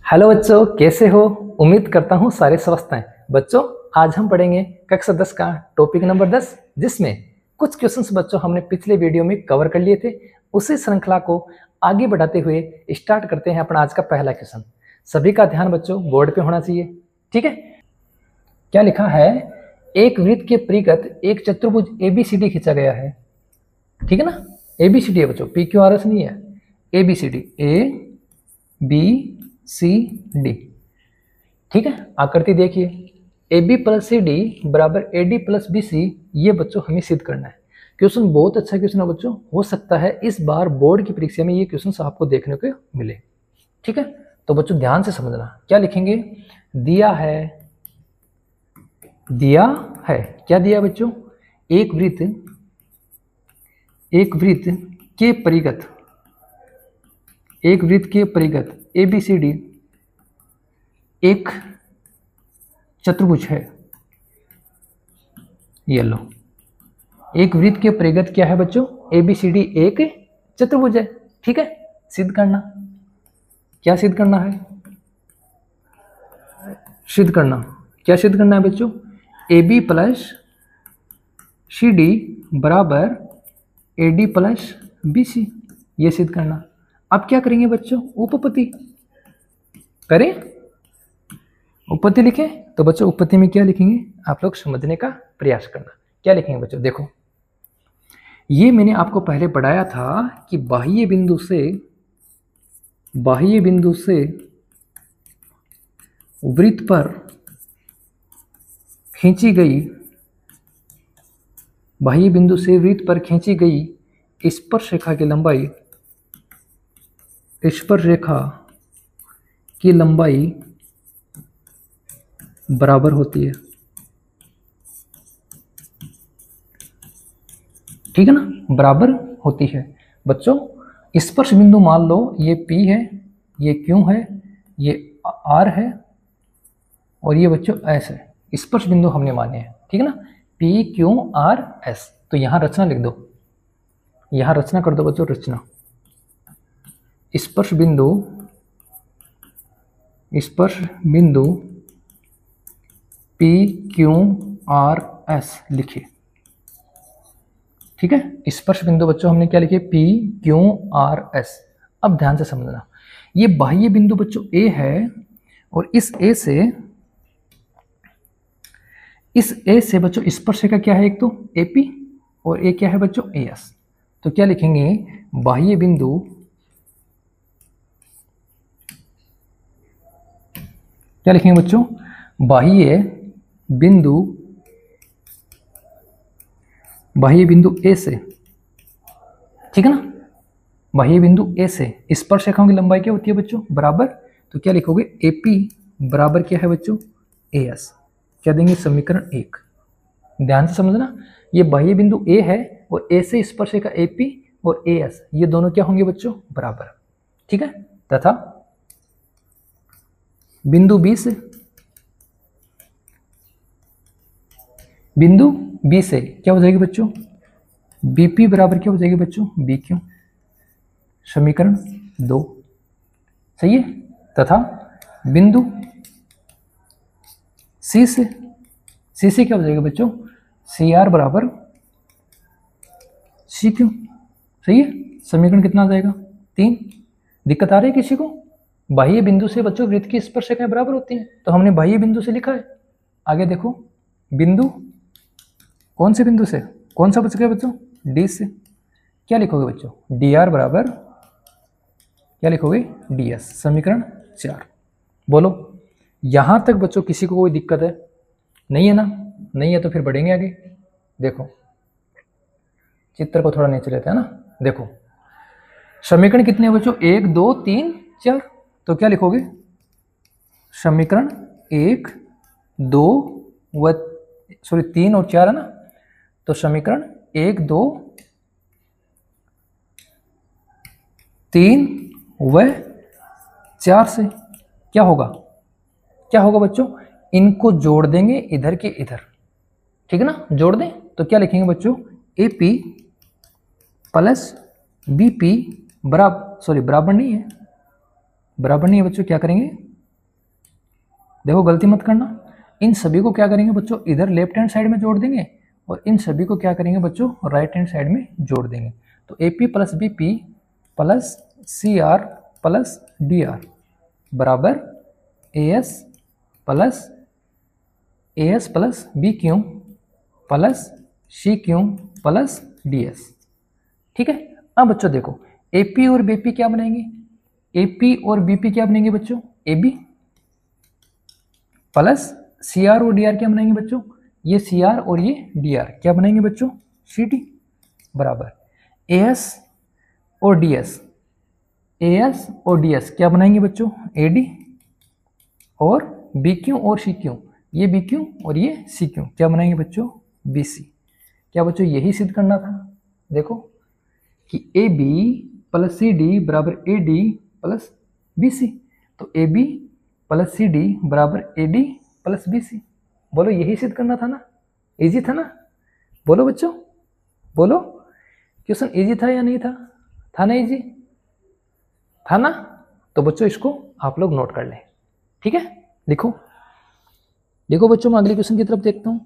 Hello बच्चों, कैसे हो? उम्मीद करता हूँ सारे स्वस्थ हैं। बच्चों, आज हम पढ़ेंगे कक्षा 10 का टॉपिक नंबर 10, जिसमें कुछ क्वेश्चंस बच्चों हमने पिछले वीडियो में कवर कर लिए थे। उसी श्रृंखला को आगे बढ़ाते हुए स्टार्ट करते हैं अपना आज का पहला क्वेश्चन। सभी का ध्यान बच्चों बोर्ड पे होना चाहिए, ठीक है? क्या लिखा है? एक वृत्त के परिगत एक चतुर्भुज ABCD खींचा गया है, ठीक है ना? ABCD है बच्चों, PQRS नहीं है। ABCD, ABCD, ठीक है? आकृति देखिए, AB प्लस CD बराबर AD प्लस BC। ये बच्चों हमें सिद्ध करना है। क्वेश्चन बहुत अच्छा क्वेश्चन है बच्चों, हो सकता है इस बार बोर्ड की परीक्षा में ये क्वेश्चन आपको देखने को मिले, ठीक है? तो बच्चों ध्यान से समझना, क्या लिखेंगे? दिया है, दिया है, क्या दिया बच्चों? एक वृत्त के परिगत, एक वृत्त के परिगत ABCD एक चतुर्भुज है। ये लो, एक वृत्त के परिगत क्या है बच्चों? ABCD एक चतुर्भुज है, ठीक है? सिद्ध करना, क्या सिद्ध करना है? सिद्ध करना, क्या सिद्ध करना है बच्चों? AB प्लस CD बराबर AD प्लस BC, ये सिद्ध करना। अब क्या करेंगे बच्चों? उपपत्ति करें, उपपत्ति लिखें। तो बच्चों उपपत्ति में क्या लिखेंगे आप लोग समझने का प्रयास करना। क्या लिखेंगे बच्चों? देखो, ये मैंने आपको पहले पढ़ाया था कि बाह्य बिंदु से वृत्त पर खींची गई, बाह्य बिंदु से वृत्त पर खींची गई स्पर्शरेखा की लंबाई, स्पर्शरेखा की लंबाई बराबर होती है, ठीक है ना? बराबर होती है। बच्चों स्पर्श बिंदु मान लो ये P है, ये Q है, ये R है और ये बच्चों S है। स्पर्श बिंदु हमने माने हैं, ठीक है ना? P Q R S। तो यहां रचना लिख दो, यहां रचना कर दो बच्चों, रचना। स्पर्श बिंदु P Q R S लिखे, ठीक है? स्पर्श बिंदु बच्चों हमने क्या लिखे? P Q R S। अब ध्यान से समझना, ये बाह्य बिंदु बच्चों A है और इस A से बच्चों स्पर्शरेखा क्या है? एक तो AP और एक क्या है बच्चों? AS। तो क्या लिखेंगे? बाह्य बिंदु, क्या लिखेंगे बच्चों? बाह्य बिंदु A से, ठीक है ना? बाह्य बिंदु A से स्पर्शरेखाओं की लंबाई क्या होती है बच्चों? बराबर। तो क्या लिखोगे? AP बराबर क्या है बच्चों? AS। क्या देंगे? समीकरण 1। ध्यान से समझना, ये बाह्य बिंदु A है और A से स्पर्शरेखा AP और AS, ये दोनों क्या होंगे बच्चों? बराबर, ठीक है? तथा बिंदु B से क्या हो जाएगी बच्चों? BP बराबर क्या हो जाएगी बच्चों? BQ। समीकरण 2, सही है? तथा बिंदु C से क्या हो जाएगा बच्चों? CR बराबर CQ, सही है? समीकरण कितना आ जाएगा? 3। दिक्कत आ रही है किसी को? बाह्य बिंदु से बच्चों वृत्त की स्पर्शरेखाएं बराबर होती हैं, तो हमने बाह्य बिंदु से लिखा है। आगे देखो, बिंदु, कौन से बिंदु से? कौन सा बच गया बच्चों? D से। क्या लिखोगे बच्चों? DR बराबर क्या लिखोगे? DS। समीकरण 4। बोलो, यहां तक बच्चों किसी को कोई दिक्कत है? नहीं है ना? नहीं है तो फिर बढ़ेंगे आगे। देखो, चित्र को थोड़ा नीचे लेते हैं ना। देखो, समीकरण कितने हैं बच्चों? 1 2 3 4। तो क्या लिखोगे? समीकरण 1 2 व 3 और 4 है ना? तो समीकरण 1 2 3 व 4 से क्या होगा? क्या होगा बच्चों? इनको जोड़ देंगे इधर के इधर, ठीक है ना? जोड़ दें तो क्या लिखेंगे बच्चों? AP प्लस BP बराबर नहीं है, बराबर नहीं है बच्चों। क्या करेंगे? देखो गलती मत करना, इन सभी को क्या करेंगे बच्चों, इधर लेफ्ट हैंड साइड में जोड़ देंगे और इन सभी को क्या करेंगे बच्चों, राइट हैंड साइड में जोड़ देंगे। तो AP plus BP plus CR plus DR बराबर AS plus BQ plus CQ plus DS। ठीक है। अब बच्चों देखो AP और BP क्या बनेंगे, AP और BP क्या बनेंगे बच्चों, AB प्लस CR और DR क्या बनाएंगे बच्चों, ये CR और ये DR क्या बनाएंगे बच्चों, CD बराबर AS और DS क्या बनाएंगे बच्चों, AD और BQ और CQ, ये BQ और ये CQ क्या बनाएंगे बच्चों, BC। क्या बच्चों यही सिद्ध करना था। देखो कि AB प्लस CD बराबर AD प्लस BC, तो AB प्लस CD बराबर AD प्लस BC। बोलो यही सिद्ध करना था ना, इजी था ना, बोलो बच्चों बोलो, क्वेश्चन इजी था या नहीं था, था ना इजी, था ना। तो बच्चों इसको आप लोग नोट कर लें, ठीक है। लिखो देखो बच्चों मैं अगले क्वेश्चन की तरफ देखता हूं।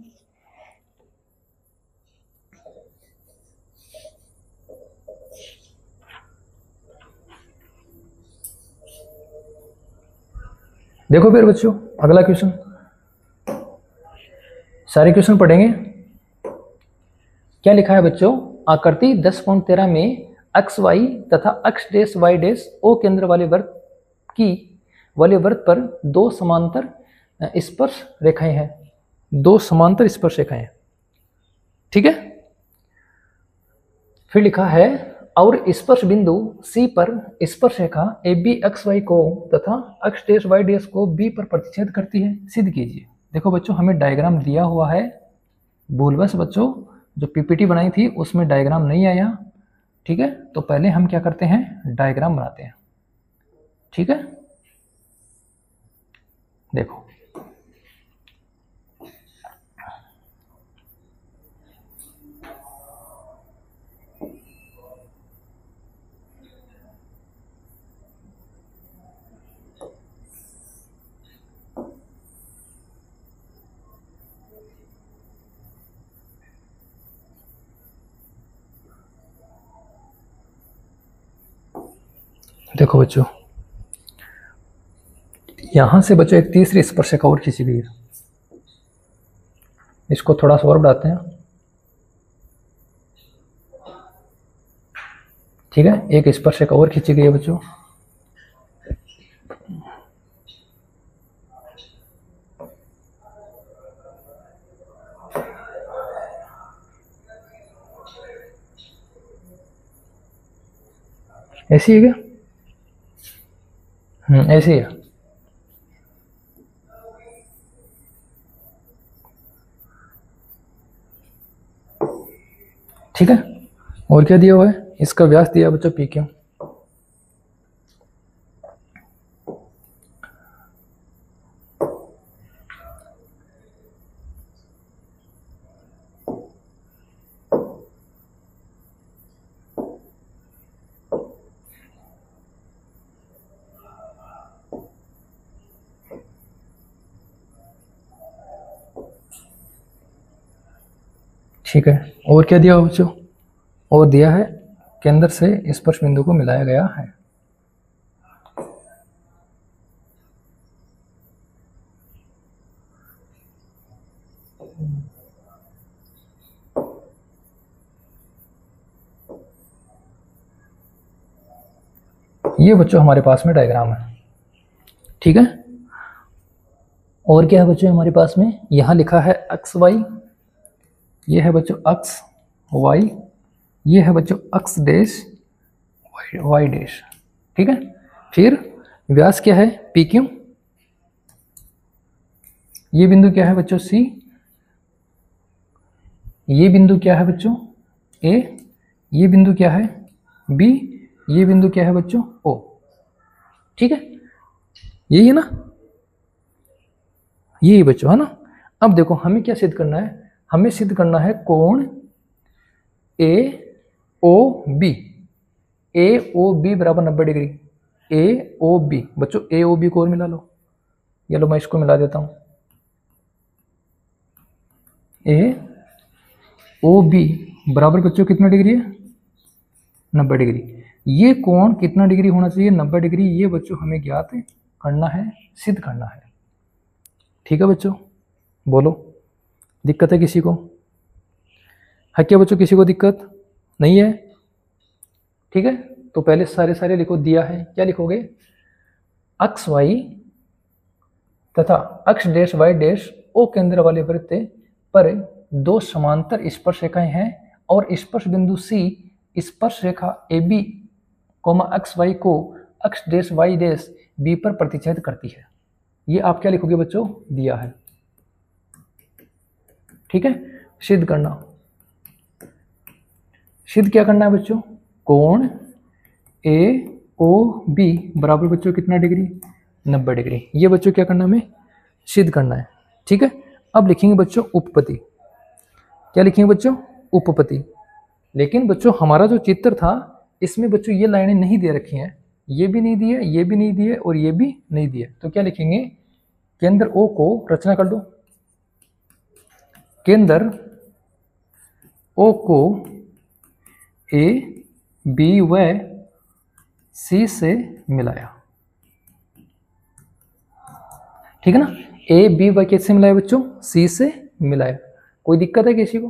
देखो फिर बच्चों अगला क्वेश्चन, सारे क्वेश्चन पढ़ेंगे। क्या लिखा है बच्चों, आकृति 10.13 में अक्ष y तथा अक्ष डैश y डैश ओ केंद्र वाले वृत्त पर दो समांतर स्पर्श रेखाएं हैं, दो समांतर स्पर्श रेखाएं हैं, ठीक है। फिर लिखा है और स्पर्श बिंदु C पर स्पर्श रेखा AB XY को तथा अक्ष डैश Y डैश को B पर प्रतिच्छेद करती है, सिद्ध कीजिए। देखो बच्चों हमें डायग्राम दिया हुआ है, भूलवश बच्चों जो PPT बनाई थी उसमें डायग्राम नहीं आया, ठीक है। तो पहले हम क्या करते हैं, डायग्राम बनाते हैं, ठीक है। देखो देखो बच्चों यहां से बच्चों एक तीसरी स्पर्शिका और खींची गई है, इसको थोड़ा सा और बढ़ाते हैं, ठीक है। एक स्पर्शिका और खींची गई है बच्चों, ऐसी है क्या, ऐसी है, ठीक है। और क्या दिया हुआ है, इसका व्यास दिया बच्चों PQ, ठीक है। और क्या दिया हुआ बच्चों, और दिया है केंद्र से स्पर्श बिंदु को मिलाया गया है, ये बच्चों हमारे पास में डायग्राम है, ठीक है। और क्या है बच्चों हमारे पास में, यहां लिखा है अक्ष y, ये है बच्चों अक्ष y, ये है बच्चों अक्ष डैश y डैश, ठीक है। फिर व्यास क्या है PQ, ये बिंदु क्या है बच्चों C, ये बिंदु क्या है बच्चों A, ये बिंदु क्या है B, ये बिंदु क्या है बच्चों O, ठीक है। यही है ना, यही बच्चों है ना। अब देखो हमें क्या सिद्ध करना है, हमें सिद्ध करना है कोण AOB, AOB बराबर 90 डिग्री, AOB बच्चों AOB को और मिला लो, ये लो मैं इसको मिला देता हूँ, ए ओ बी बराबर बच्चों कितना डिग्री है, 90 डिग्री। ये कोण कितना डिग्री होना चाहिए, 90 डिग्री। ये बच्चों हमें ज्ञात करना है, सिद्ध करना है। ठीक है बच्चों, बोलो दिक्कत है किसी को, है क्या बच्चों, किसी को दिक्कत नहीं है? ठीक है, तो पहले सारे लिखो, दिया है क्या लिखोगे, अक्ष वाई तथा अक्ष डैश वाई डैश ओ केंद्र वाले वृत्त पर दो समांतर स्पर्श रेखाएं हैं और स्पर्श बिंदु सी स्पर्श रेखा ए बी कोमा अक्ष वाई को अक्ष डैश वाई डैश बी पर प्रतिच्छेद करती है। ये आप क्या लिखोगे बच्चों, दिया है। ठीक है, सिद्ध करना, सिद्ध क्या करना है बच्चों, कोण ए ओ बी बराबर बच्चों कितना डिग्री, 90 डिग्री। ये बच्चों क्या करना है, हमें सिद्ध करना है। ठीक है, अब लिखेंगे बच्चों उपपत्ति। क्या लिखेंगे बच्चों, उपपत्ति। लेकिन बच्चों हमारा जो चित्र था इसमें बच्चों ये लाइनें नहीं दे रखी हैं, ये भी नहीं दी है, ये भी नहीं दी है और ये भी नहीं दी है। तो क्या लिखेंगे, केंद्र ओ को रचना कर दो, केंद्र ओ को ए बी व सी से मिलाया। ठीक है ना, ए बी व कैसे मिलाया बच्चों, सी से मिलाया। कोई दिक्कत है किसी को?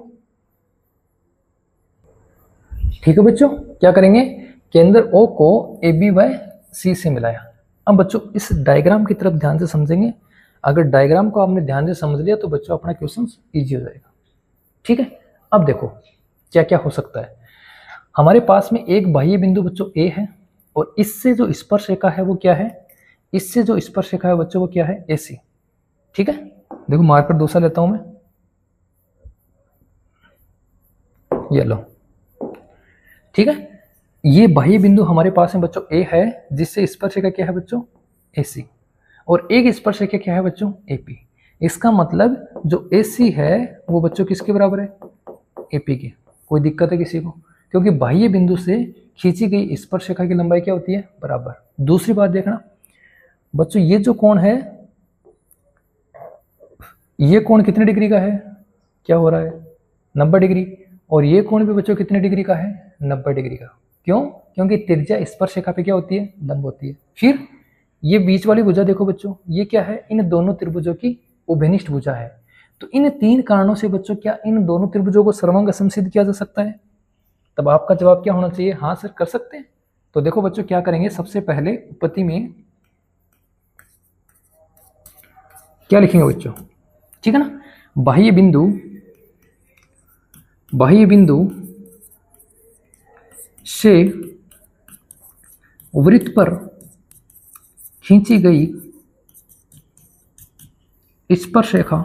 ठीक है बच्चों, क्या करेंगे, केंद्र ओ को ए बी व सी से मिलाया। अब बच्चों इस डायग्राम की तरफ ध्यान से समझेंगे। अगर डायग्राम को आपने ध्यान से समझ लिया तो बच्चों अपना क्वेश्चन इजी हो जाएगा। ठीक है, अब देखो क्या क्या हो सकता है। हमारे पास में एक बाह्य बिंदु बच्चों ए है और इससे जो स्पर्श रेखा है वो क्या है, इससे जो स्पर्श रेखा है बच्चों वो क्या है, ए सी। ठीक है, देखो मार्कर दूसरा लेता हूं मैं, ये लो। ठीक है, ये बाह्य बिंदु हमारे पास में बच्चों ए है जिससे स्पर्श रेखा क्या है बच्चों, ए सी, और एक स्पर्श रेखा क्या है बच्चों, ए पी। इसका मतलब जो ए सी है वो बच्चों किसके बराबर है, ए पी के। कोई दिक्कत है किसी को? क्योंकि बाह्य बिंदु से खींची गई स्पर्श रेखा की लंबाई क्या होती है, बराबर। दूसरी बात देखना बच्चों, ये जो कोण है ये कोण कितने डिग्री का है, क्या हो रहा है, 90 डिग्री। और ये कोण भी बच्चों कितने डिग्री का है, 90 डिग्री का। क्यों? क्योंकि त्रिज्या स्पर्श रेखा पे क्या होती है, लंब होती है। फिर ये बीच वाली भुजा देखो बच्चों, ये क्या है, इन दोनों त्रिभुजों की उभयनिष्ठ भुजा है। तो इन तीन कारणों से बच्चों क्या इन दोनों त्रिभुजों को सर्वांग समसिद्ध किया जा सकता है? तब आपका जवाब क्या होना चाहिए, हाँ सर कर सकते हैं। तो देखो बच्चों क्या करेंगे, सबसे पहले उपपत्ति में क्या लिखेंगे बच्चों, ठीक है ना, बाह्य बिंदु से वृत्त पर खींची गई स्पर्श रेखा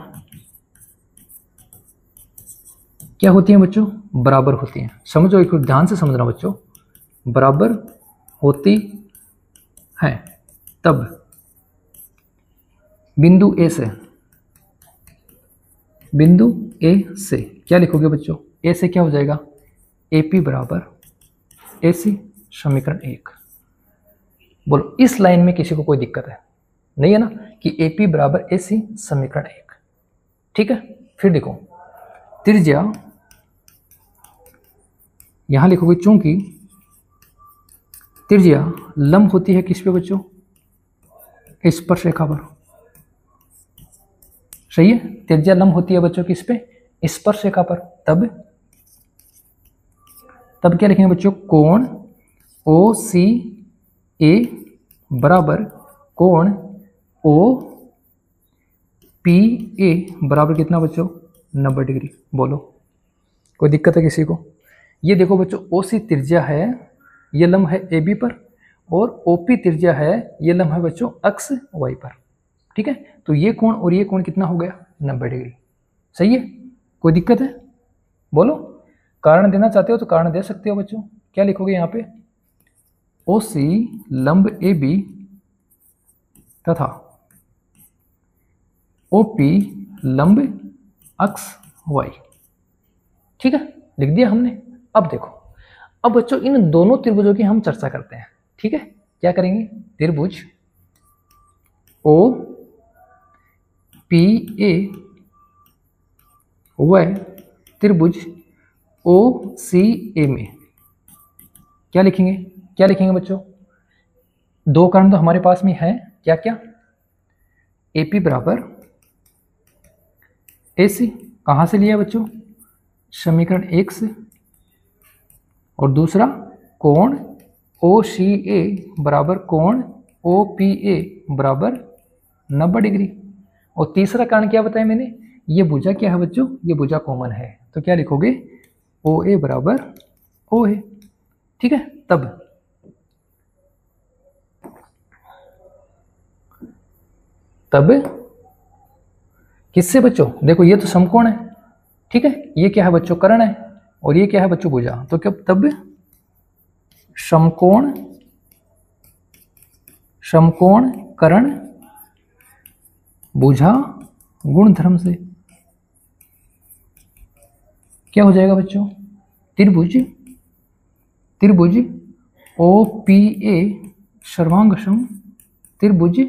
क्या होती है बच्चों, बराबर होती हैं। समझो, एक ध्यान से समझना बच्चों, बराबर होती है। तब बिंदु ए से क्या लिखोगे बच्चों, ए से क्या हो जाएगा, एपी बराबर एसी, समीकरण 1। बोलो इस लाइन में किसी को कोई दिक्कत है? नहीं है ना, कि एपी बराबर एसी समीकरण 1। ठीक है, फिर देखो त्रिज्या यहां लिखोगे, चूंकि त्रिज्या लंब होती है किस पे बच्चों, स्पर्श रेखा पर। सही है, त्रिज्या लंब होती है बच्चों किस पे, स्पर्श रेखा पर। तब क्या लिखेंगे बच्चों, कोण ओ सी ए बराबर कोण ओ पी ए बराबर कितना बच्चों, 90 डिग्री। बोलो कोई दिक्कत है किसी को? ये देखो बच्चों, ओ सी त्रिज्या है, ये लंब है ए बी पर, और ओ पी त्रिज्या है, ये लंब है बच्चों अक्ष वाई पर। ठीक है, तो ये कोण और ये कोण कितना हो गया, 90 डिग्री। सही है, कोई दिक्कत है? बोलो, कारण देना चाहते हो तो कारण दे सकते हो बच्चों। क्या लिखोगे यहाँ पे, ओ सी लंब ए बी तथा ओ पी लंब अक्ष वाई। ठीक है, लिख दिया हमने। अब देखो, अब बच्चों इन दोनों त्रिभुजों की हम चर्चा करते हैं। ठीक है, क्या करेंगे, त्रिभुज ओ पी ए व त्रिभुज ओ सी ए में क्या लिखेंगे, क्या लिखेंगे बच्चों? दो कारण तो हमारे पास में है, क्या क्या? AP बराबर AC, कहाँ से लिया बच्चों? समीकरण 1 से। और दूसरा कोण OCA बराबर कोण OPA बराबर 90 डिग्री। और तीसरा कारण क्या बताया मैंने? ये भुजा क्या है बच्चों? ये भुजा कॉमन है, तो क्या लिखोगे? OA बराबर OA। ठीक है, तब किससे बच्चों? देखो ये तो समकोण है, ठीक है, ये क्या है बच्चों? कर्ण है, और ये क्या है बच्चों? भुजा। तो क्या तब समकोण कर्ण भुजा गुणधर्म से क्या हो जाएगा बच्चों? त्रिभुज OPA सर्वांगसम त्रिभुज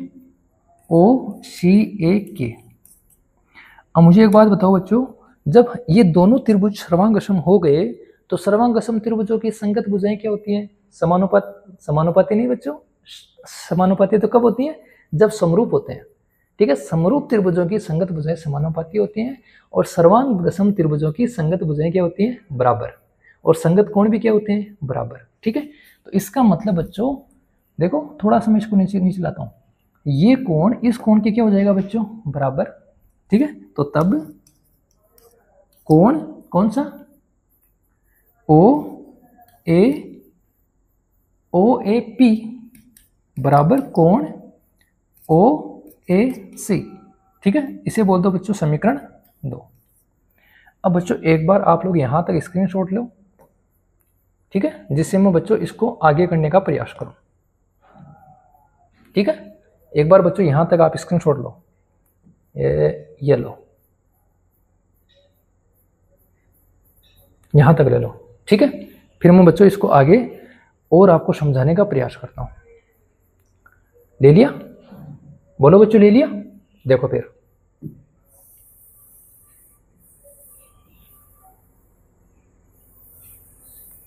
OCAK। अब मुझे एक बात बताओ बच्चों, जब ये दोनों त्रिभुज सर्वांगसम हो गए तो सर्वांगसम त्रिभुजों की संगत भुजाएं क्या होती हैं? समानुपाती नहीं बच्चों, समानुपाती तो कब होती हैं? जब समरूप होते हैं। ठीक है, समरूप त्रिभुजों की संगत भुजाएं समानुपाती होती हैं, और सर्वांगसम त्रिभुजों की संगत भुजाएं क्या होती हैं? बराबर। और संगत कोण भी क्या होते हैं? बराबर। ठीक है, तो इसका मतलब बच्चों देखो, थोड़ा सा मैं इसको नीचे लाता हूँ, ये कोण इस कोण के क्या हो जाएगा बच्चों? बराबर। ठीक है, तो तब कोण कौन सा? OAP बराबर कोण OAC। ठीक है, इसे बोल दो बच्चों समीकरण 2। अब बच्चों एक बार आप लोग यहां तक स्क्रीनशॉट लो, ठीक है, जिससे मैं बच्चों इसको आगे करने का प्रयास करूं। ठीक है, एक बार बच्चों यहां तक आप स्क्रीनशॉट लो, ये लो, यहां तक ले लो। ठीक है, फिर मैं बच्चों इसको आगे और आपको समझाने का प्रयास करता हूं। ले लिया? बोलो बच्चों, ले लिया? देखो फिर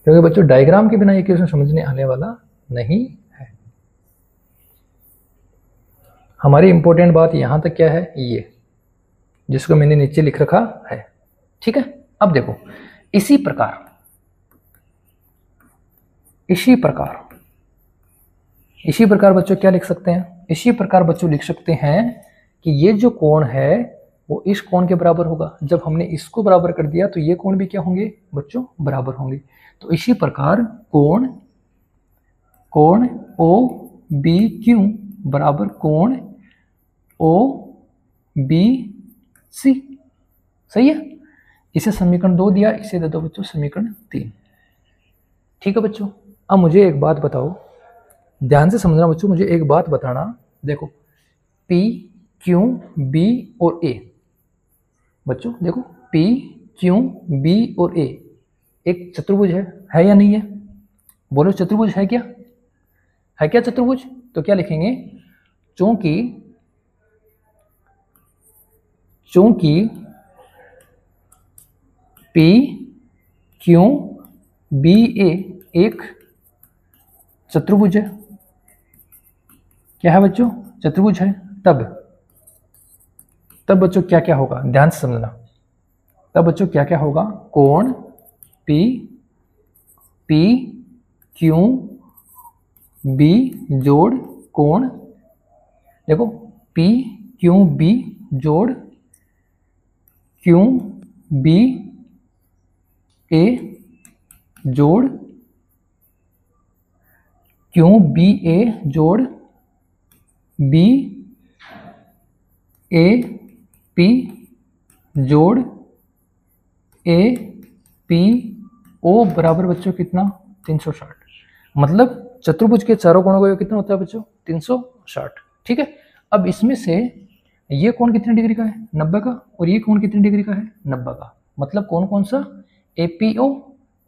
क्योंकि बच्चों डायग्राम के बिना ये क्वेश्चन समझने आने वाला नहीं है। हमारी इंपॉर्टेंट बात यहां तक क्या है? ये जिसको मैंने नीचे लिख रखा है। ठीक है, अब देखो इसी प्रकार बच्चों क्या लिख सकते हैं? इसी प्रकार बच्चों लिख सकते हैं कि ये जो कोण है वो इस कोण के बराबर होगा। जब हमने इसको बराबर कर दिया तो ये कोण भी क्या होंगे बच्चों? बराबर होंगे। तो इसी प्रकार कोण OBQ बराबर कोण OBC। सही है, इसे समीकरण 2 दिया, इसे दे दो बच्चों समीकरण 3। ठीक है बच्चों, अब मुझे एक बात बताओ, ध्यान से समझना बच्चों, मुझे एक बात बताना। देखो P Q B और A बच्चों, देखो P Q B और A एक चतुर्भुज है या नहीं है? बोलो चतुर्भुज है क्या? है क्या चतुर्भुज? तो क्या लिखेंगे? चूंकि P Q B A एक चतुर्भुज है। क्या है बच्चों? चतुर्भुज है। तब बच्चों क्या क्या होगा? ध्यान से समझना। तब बच्चों क्या क्या होगा? कोण P Q B जोड़ कोण, देखो P Q B जोड़ Q B A जोड़ Q B A जोड़ B A P जोड़ A P O बराबर बच्चों कितना? 360। मतलब चतुर्भुज के चारों कोणों का कितना होता है बच्चों? 360। ठीक है, अब इसमें से ये कोण कितने डिग्री का है? 90 का। और ये कोण कितने डिग्री का है? 90 का। मतलब कौन कौन सा? APO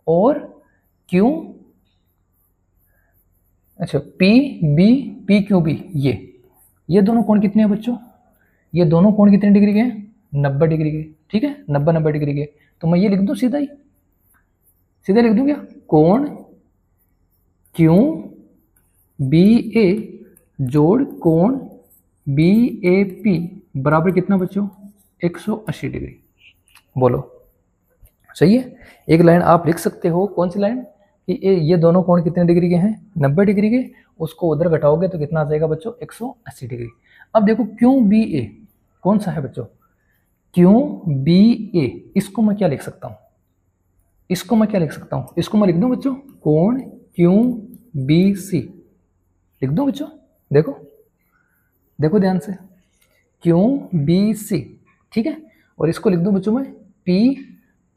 और Q, अच्छा PB PQB, ये दोनों कोण कितने हैं बच्चों? ये दोनों कोण कितने डिग्री के हैं? 90 डिग्री के। ठीक है, 90 डिग्री के। तो मैं ये लिख दूं सीधा ही, सीधा लिख दूं क्या? कोण क्यों बी ए जोड़ कोण बी ए पी बराबर कितना बच्चों? 180 डिग्री। बोलो सही है। एक लाइन आप लिख सकते हो, कौन सी लाइन? कि ये दोनों कोण कितने डिग्री के हैं? 90 डिग्री के। उसको उधर घटाओगे तो कितना आ जाएगा बच्चों? 180 डिग्री। अब देखो क्यों बी ए कौन सा है बच्चों? क्यों बी ए, इसको मैं क्या लिख सकता हूं? इसको मैं क्या लिख सकता हूं? इसको मैं लिख दूं बच्चों कोण क्यों बी सी, लिख दूं बच्चों? देखो देखो ध्यान से, क्यों बी सी। ठीक है, और इसको लिख दूं बच्चों मैं पी,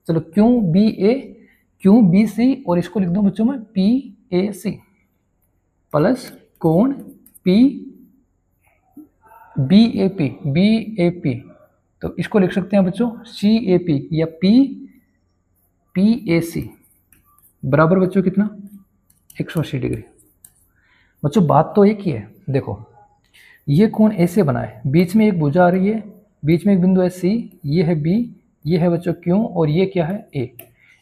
चलो क्यों बी ए क्यों बी सी, और इसको लिख दूं बच्चों मैं पी ए सी प्लस कोण P B A P, B A P, तो इसको लिख सकते हैं बच्चों सी ए पी या पी पी ए सी बराबर बच्चों कितना? 180 डिग्री। बच्चों बात तो एक ही है। देखो ये कोण ऐसे बना है, बीच में एक भुजा आ रही है, बीच में एक बिंदु है सी, ये है बी, ये है बच्चों क्यों, और ये क्या है? ए।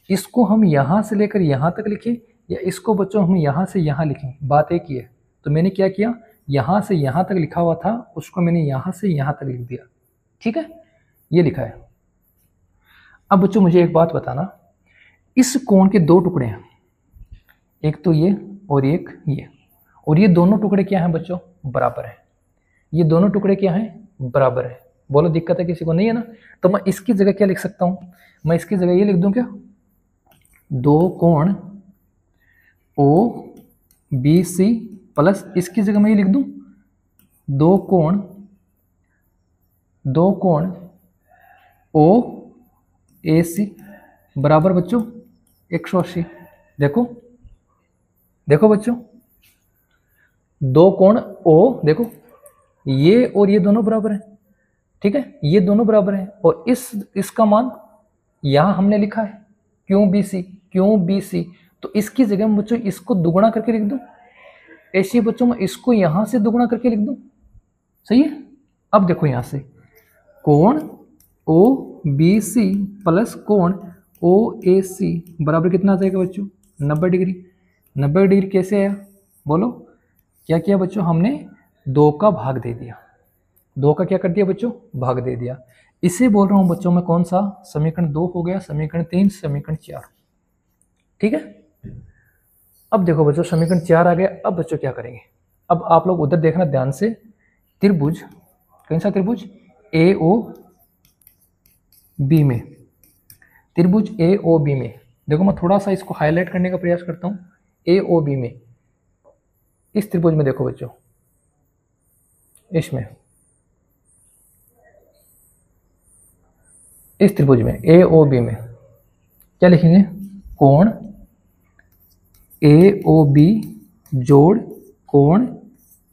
इसको हम यहाँ से लेकर यहाँ तक लिखें या इसको बच्चों हम यहाँ से यहाँ लिखें, बात एक ही है। तो मैंने क्या किया, यहाँ से यहाँ तक लिखा हुआ था उसको मैंने यहाँ से यहाँ तक लिख दिया। ठीक है, ये लिखा है। अब बच्चों मुझे एक बात बताना, इस कोण के दो टुकड़े हैं, एक तो ये और एक ये, और ये दोनों टुकड़े क्या हैं बच्चों? बराबर है। ये दोनों टुकड़े क्या हैं? बराबर है। बोलो दिक्कत है किसी को? नहीं है ना? तो मैं इसकी जगह क्या लिख सकता हूँ? मैं इसकी जगह ये लिख दूं क्या? दो कोण ओ बी सी प्लस इसकी जगह मैं ये लिख दूं दो कोण ओ ए सी बराबर बच्चों 180। देखो देखो बच्चों, दो कोण ओ, देखो ये और ये दोनों बराबर हैं। ठीक है, ये दोनों बराबर हैं, और इसका मान यहां हमने लिखा है क्यों बी सी, तो इसकी जगह में बच्चों इसको दुगुना करके लिख दूं। ऐसे बच्चों में इसको यहां से दुगुना करके लिख दूं। सही है। अब देखो यहां से कोण ओ बी सी प्लस कोण ओ ए सी बराबर कितना आ जाएगा बच्चों? 90 डिग्री। 90 डिग्री कैसे आया? बोलो क्या किया बच्चों? हमने 2 का भाग दे दिया। 2 का क्या कर दिया बच्चों? भाग दे दिया। इसे बोल रहा हूं बच्चों में कौन सा? समीकरण 2 हो गया, समीकरण 3, समीकरण 4। ठीक है, अब देखो बच्चों समीकरण 4 आ गया। अब बच्चों क्या करेंगे? अब आप लोग उधर देखना ध्यान से, त्रिभुज, कौन सा त्रिभुज? ए ओ बी में, त्रिभुज ए ओ बी में। देखो मैं थोड़ा सा इसको हाईलाइट करने का प्रयास करता हूं। ए ओ बी में, इस त्रिभुज में देखो बच्चों, इसमें इस त्रिभुज में ए ओ बी में क्या लिखेंगे? कोण ए ओ बी जोड़ कोण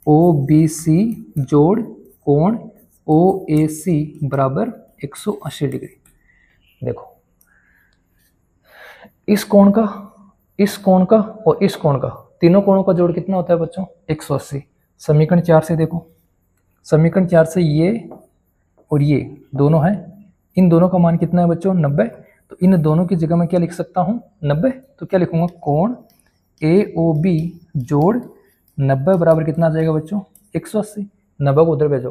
ओ बी सी जोड़ कोण ओ ए सी बराबर 180 डिग्री। देखो इस कोण का, इस कोण का और इस कोण का, तीनों कोणों का जोड़ कितना होता है बच्चों? 180। समीकरण 4 से देखो, समीकरण 4 से ये और ये दोनों हैं, इन दोनों का मान कितना है बच्चों? 90। तो इन दोनों की जगह मैं क्या लिख सकता हूँ? 90। तो क्या लिखूंगा? कोण ए ओ बी जोड़ 90 बराबर कितना आ जाएगा बच्चों? 180। 90 को उधर भेजो,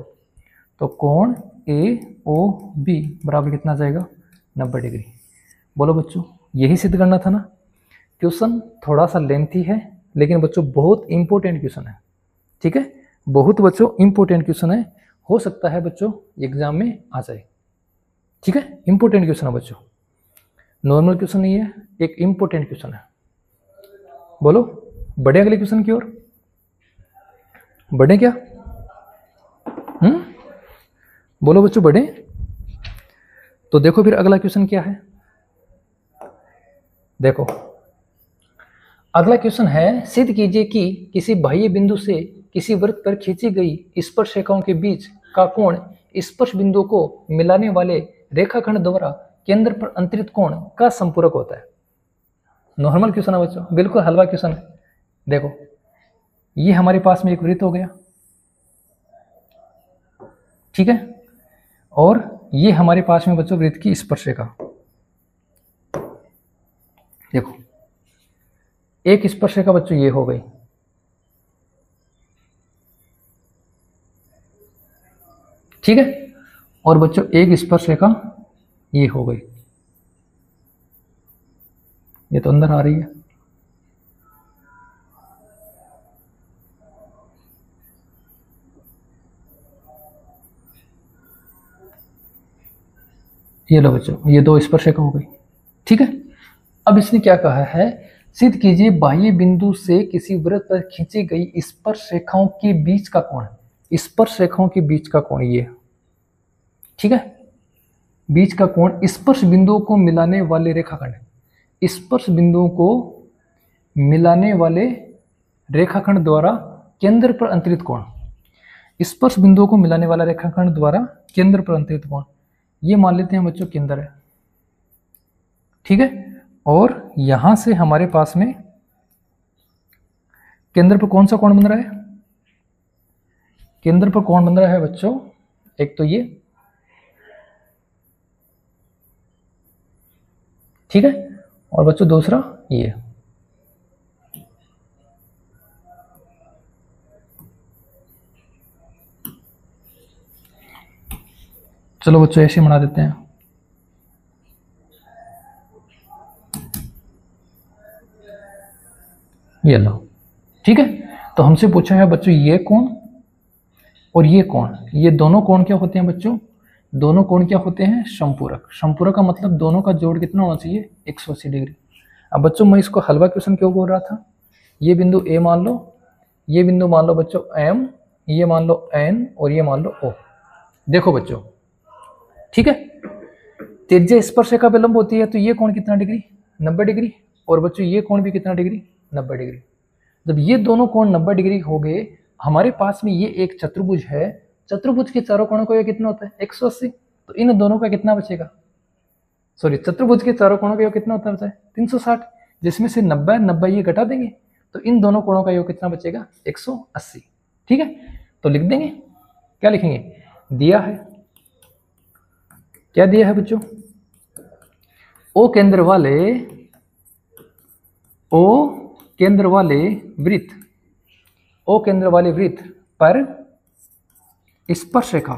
तो कोण ए ओ बी बराबर कितना आ जाएगा? 90 डिग्री। बोलो बच्चों, यही सिद्ध करना था ना। क्वेश्चन थोड़ा सा लेंथी है, लेकिन बच्चों बहुत इंपॉर्टेंट क्वेश्चन है। ठीक है, बहुत बच्चों इंपॉर्टेंट क्वेश्चन है, हो सकता है बच्चों एग्जाम में आ जाए। ठीक है, इंपॉर्टेंट क्वेश्चन है बच्चों, नॉर्मल क्वेश्चन नहीं है, एक इंपॉर्टेंट क्वेश्चन है। बोलो बढ़े अगले क्वेश्चन की ओर, बढ़े क्या? बोलो बच्चों बढ़े। तो देखो फिर अगला क्वेश्चन क्या है। देखो अगला क्वेश्चन है, सिद्ध कीजिए कि किसी बाह्य बिंदु से किसी वृत्त पर खींची गई स्पर्श रेखाओं के बीच का कोण स्पर्श बिंदु को मिलाने वाले रेखाखंड द्वारा केंद्र पर अंतरित कोण का संपूरक होता है। नॉर्मल क्वेश्चन है बच्चों, बिल्कुल हलवा क्वेश्चन है। देखो ये हमारे पास में एक वृत्त हो गया, ठीक है, और ये हमारे पास में बच्चों वृत्त की स्पर्शरेखा। देखो एक स्पर्शरेखा बच्चों ये हो गई, ठीक है, और बच्चों एक स्पर्शरेखा ये हो गई, ये तो अंदर आ रही है। ये लो बच्चों, ये दो स्पर्शरेखा हो गई, ठीक है। अब इसने क्या कहा है, सिद्ध कीजिए बाह्य बिंदु से किसी वृत्त पर खींची गई स्पर्श रेखाओं के बीच का कोण, स्पर्श रेखाओं के बीच का कोण ये, ठीक है, बीच का कोण स्पर्श बिंदुओं को मिलाने वाले रेखाखंड, स्पर्श बिंदुओं को मिलाने वाले रेखाखंड द्वारा केंद्र पर अंतरित कोण, स्पर्श बिंदुओं को मिलाने वाला रेखाखंड द्वारा केंद्र पर अंतरित कोण, ये मान लेते हैं बच्चों केंद्र है, ठीक है। और यहां से हमारे पास में केंद्र पर कौन सा कोण बन रहा है, केंद्र पर कोण बन रहा है बच्चों, एक तो ये, ठीक है, और बच्चों दूसरा ये। चलो बच्चों ऐसे बना देते हैं, ये लो, ठीक है। तो हमसे पूछा है बच्चों ये कोण और ये कोण, ये दोनों कोण क्या होते हैं बच्चों, दोनों कोण क्या होते हैं, समपूरक। समपूरक का मतलब दोनों का जोड़ कितना होना चाहिए, 180 डिग्री। अब बच्चों मैं इसको हलवा क्वेश्चन क्यों बोल रहा था, ये बिंदु ए मान लो, ये बिंदु मान लो बच्चों एम, ये मान लो एन और ये मान लो ओ। देखो बच्चों, ठीक है, त्रिज्या स्पर्शरेखा पे लंब होती है, तो ये कोण कितना डिग्री, 90 डिग्री, और बच्चों ये कोण भी कितना डिग्री, 90 डिग्री। जब ये दोनों कोण 90 डिग्री हो गए, हमारे पास में ये एक चतुर्भुज है, चतुर्भुज के चारों कोणों का ये कितना होता है, 180, तो इन दोनों का कितना बचेगा, सॉरी चतुर्भुज के चारों कोणों का योग कितना होता है, 360, जिसमें से 90 ये घटा देंगे, तो इन दोनों कोणों का योग कितना बचेगा, 180, ठीक है। तो लिख देंगे, क्या लिखेंगे, दिया है, क्या दिया है बच्चों, ओ केंद्र वाले वृत्त, ओ केंद्र वाले वृत्त पर स्पर्श रेखा,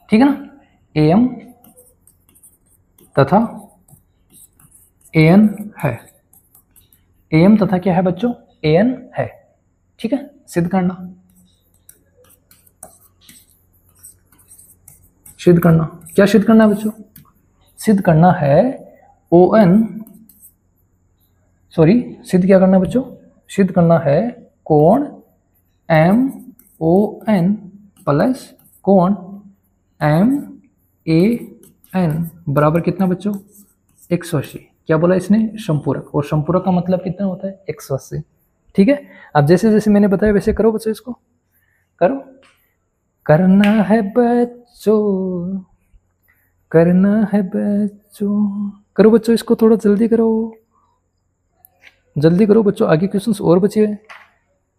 ठीक है ना, एम तथा एन है, एम तथा क्या है बच्चों, एन है, ठीक है। सिद्ध करना, सिद्ध करना, क्या सिद्ध करना है बच्चों, सिद्ध करना है ओ एन, सॉरी सिद्ध क्या करना है बच्चों, सिद्ध करना है कोण एम ओ एन प्लस कोण एम ए एन बराबर कितना बच्चों, 180। क्या बोला इसने, समपूरक, और समपूरक का मतलब कितना होता है, 180, ठीक है। अब जैसे जैसे मैंने बताया वैसे करो बच्चों, इसको करो, करना है बच्चों, करना है बच्चों, करो बच्चों, इसको थोड़ा जल्दी करो, जल्दी करो बच्चों, आगे क्वेश्चंस और बचे हैं,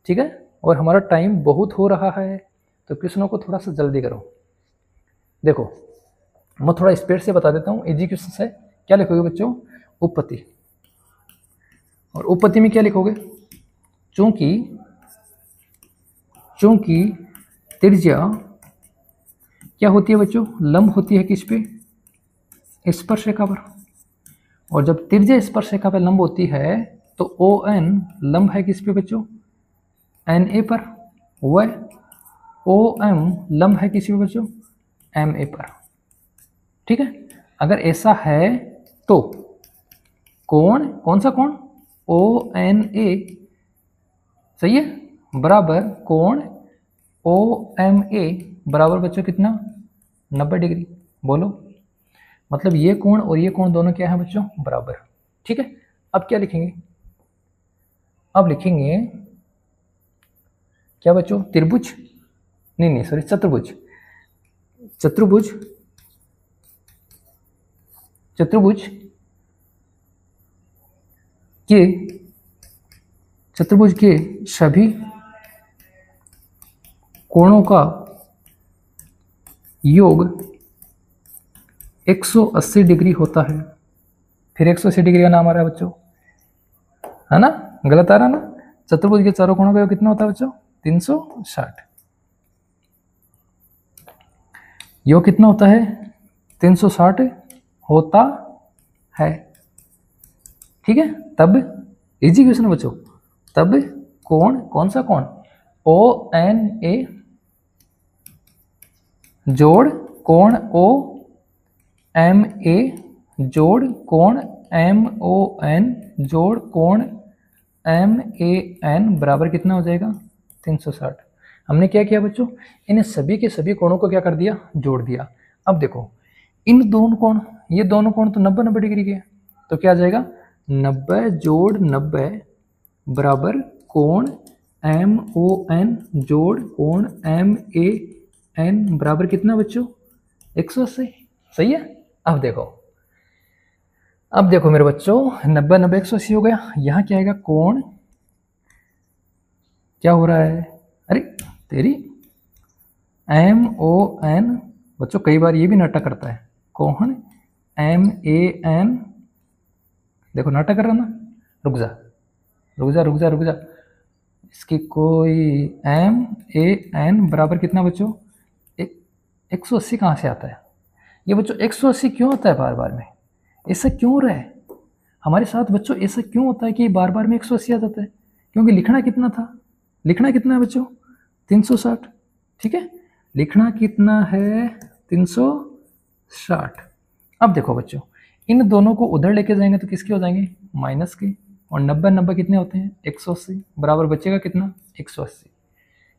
ठीक है, और हमारा टाइम बहुत हो रहा है, तो क्वेश्चनों को थोड़ा सा जल्दी करो। देखो मैं थोड़ा स्पीड से बता देता हूँ, इजी क्वेश्चन है। क्या लिखोगे बच्चों, उपपत्ति, और उपपत्ति में क्या लिखोगे, चूंकि त्रिज्या क्या होती है बच्चों, लंब होती है किस पे, स्पर्श रेखा पर, और जब त्रिज्या स्पर्श रेखा पर लंब होती है तो ओ एन लंब है किस पे बच्चों, एन ए पर, व ओ एम लंब है किसी पे बच्चों, एम ए पर, ठीक है। अगर ऐसा है तो कोण, कौन सा कोण, ओ एन ए, सही है, बराबर कोण ओ एम ए बराबर बच्चों कितना, 90 डिग्री। बोलो, मतलब ये कोण और ये कोण दोनों क्या है बच्चों, बराबर, ठीक है। अब क्या लिखेंगे, अब लिखेंगे क्या बच्चों, त्रिभुज, नहीं सॉरी चतुर्भुज, चतुर्भुज, चतुर्भुज के, चतुर्भुज के सभी कोणों का योग 180 डिग्री होता है। फिर 180 डिग्री का नाम आ रहा है बच्चों, है ना, गलत आ रहा ना। चतुर्भुज के चारों कोणों का योग कितना होता है बच्चों? 360। योग कितना होता है? 360 होता है। ठीक है, तब इजी क्वेश्चन है बच्चों। तब कोण, कौन सा कोण? ONA जोड़ कोण OMA जोड़ कोण MON जोड़ कोण MAN बराबर कितना हो जाएगा? 360। हमने क्या किया बच्चों? इन सभी के सभी कोणों को क्या कर दिया? जोड़ दिया। अब देखो इन दोनों कोण, ये दोनों कोण तो 90-90 डिग्री के हैं, तो क्या आ जाएगा? 90 जोड़ 90 बराबर कोण MON जोड़ कोण MAN बराबर कितना बच्चों? 180। सही है। अब देखो मेरे बच्चों, 90-90 180 हो गया। यहाँ क्या आएगा? कोण, क्या हो रहा है? अरे तेरी MON बच्चों कई बार ये भी नाटक करता है। कोण MAN, देखो नाटक कर रहा ना। रुक जा, इसकी कोई MAN बराबर कितना बच्चों? 180 कहाँ से आता है? ये बच्चों 180 क्यों आता है बार बार में? ऐसा क्यों हो रहा है हमारे साथ बच्चों? ऐसा क्यों होता है कि बार बार में 180 आ जाता है? क्योंकि लिखना कितना था? लिखना कितना है बच्चों? 360। ठीक है, लिखना कितना है? 360। अब देखो बच्चों, इन दोनों को उधर लेके जाएंगे तो किसके हो जाएंगे? माइनस के। और 90-90 कितने होते हैं? 180 बराबर बचेगा कितना? 180।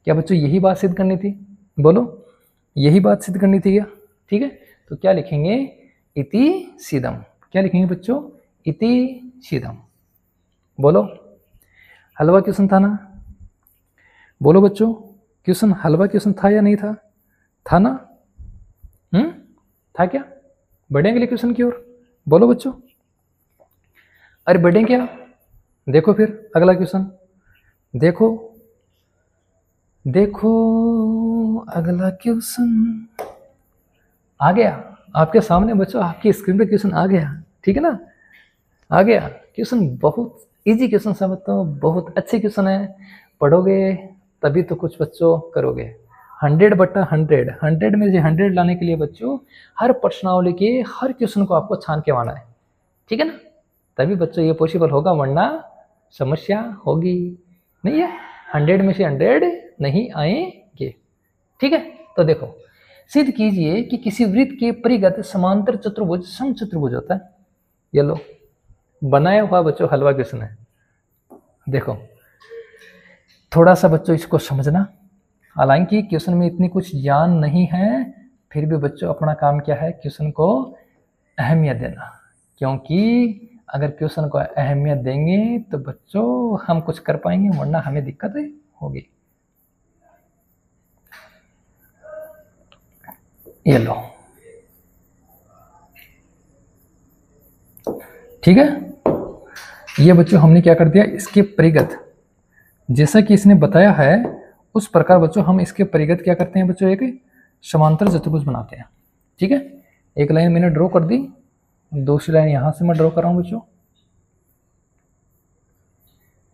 क्या बच्चों यही बात सिद्ध करनी थी? बोलो, यही बात सिद्ध करनी थी क्या? ठीक है, तो क्या लिखेंगे? इति सीदम। क्या लिखेंगे बच्चों? इति सीदम। बोलो, हलवा क्वेश्चन था ना? बोलो बच्चों, क्वेश्चन हलवा क्वेश्चन था या नहीं था? था ना? था क्या? बढ़ेंगे अगले क्वेश्चन की ओर। बोलो बच्चों, अरे बढ़ें क्या? देखो फिर अगला क्वेश्चन, देखो अगला क्वेश्चन आ गया आपके सामने बच्चों, आपकी स्क्रीन पे क्वेश्चन आ गया। ठीक है ना, आ गया क्वेश्चन। बहुत इजी क्वेश्चन है बच्चों, बहुत अच्छे क्वेश्चन है। पढ़ोगे तभी तो कुछ बच्चों करोगे। 100/100, 100 में से 100 लाने के लिए बच्चों हर प्रश्नावली के हर क्वेश्चन को आपको छान के आना है। ठीक है ना, तभी बच्चों ये पॉसिबल होगा, वरना समस्या होगी। नहीं है, 100 में से 100 नहीं आएंगे। ठीक है, तो देखो सिद्ध कीजिए कि किसी वृत्त के परिगत समांतर चतुर्भुज समचतुर्भुज होता है। ये लो बनाया हुआ बच्चों हलवा क्वेश्चन है। देखो थोड़ा सा बच्चों इसको समझना, हालांकि क्वेश्चन में इतनी कुछ ज्ञान नहीं है, फिर भी बच्चों अपना काम क्या है? क्वेश्चन को अहमियत देना। क्योंकि अगर क्वेश्चन को अहमियत देंगे तो बच्चों हम कुछ कर पाएंगे, वरना हमें दिक्कत होगी। ये लो, ठीक है, ये बच्चों हमने क्या कर दिया? इसके परिगत जैसा कि इसने बताया है उस प्रकार बच्चों हम इसके परिगत क्या करते हैं बच्चों? एक समांतर चतुर्भुज बनाते हैं। ठीक है, एक लाइन मैंने ड्रॉ कर दी, दूसरी लाइन यहां से मैं ड्रॉ कर रहा हूं बच्चों।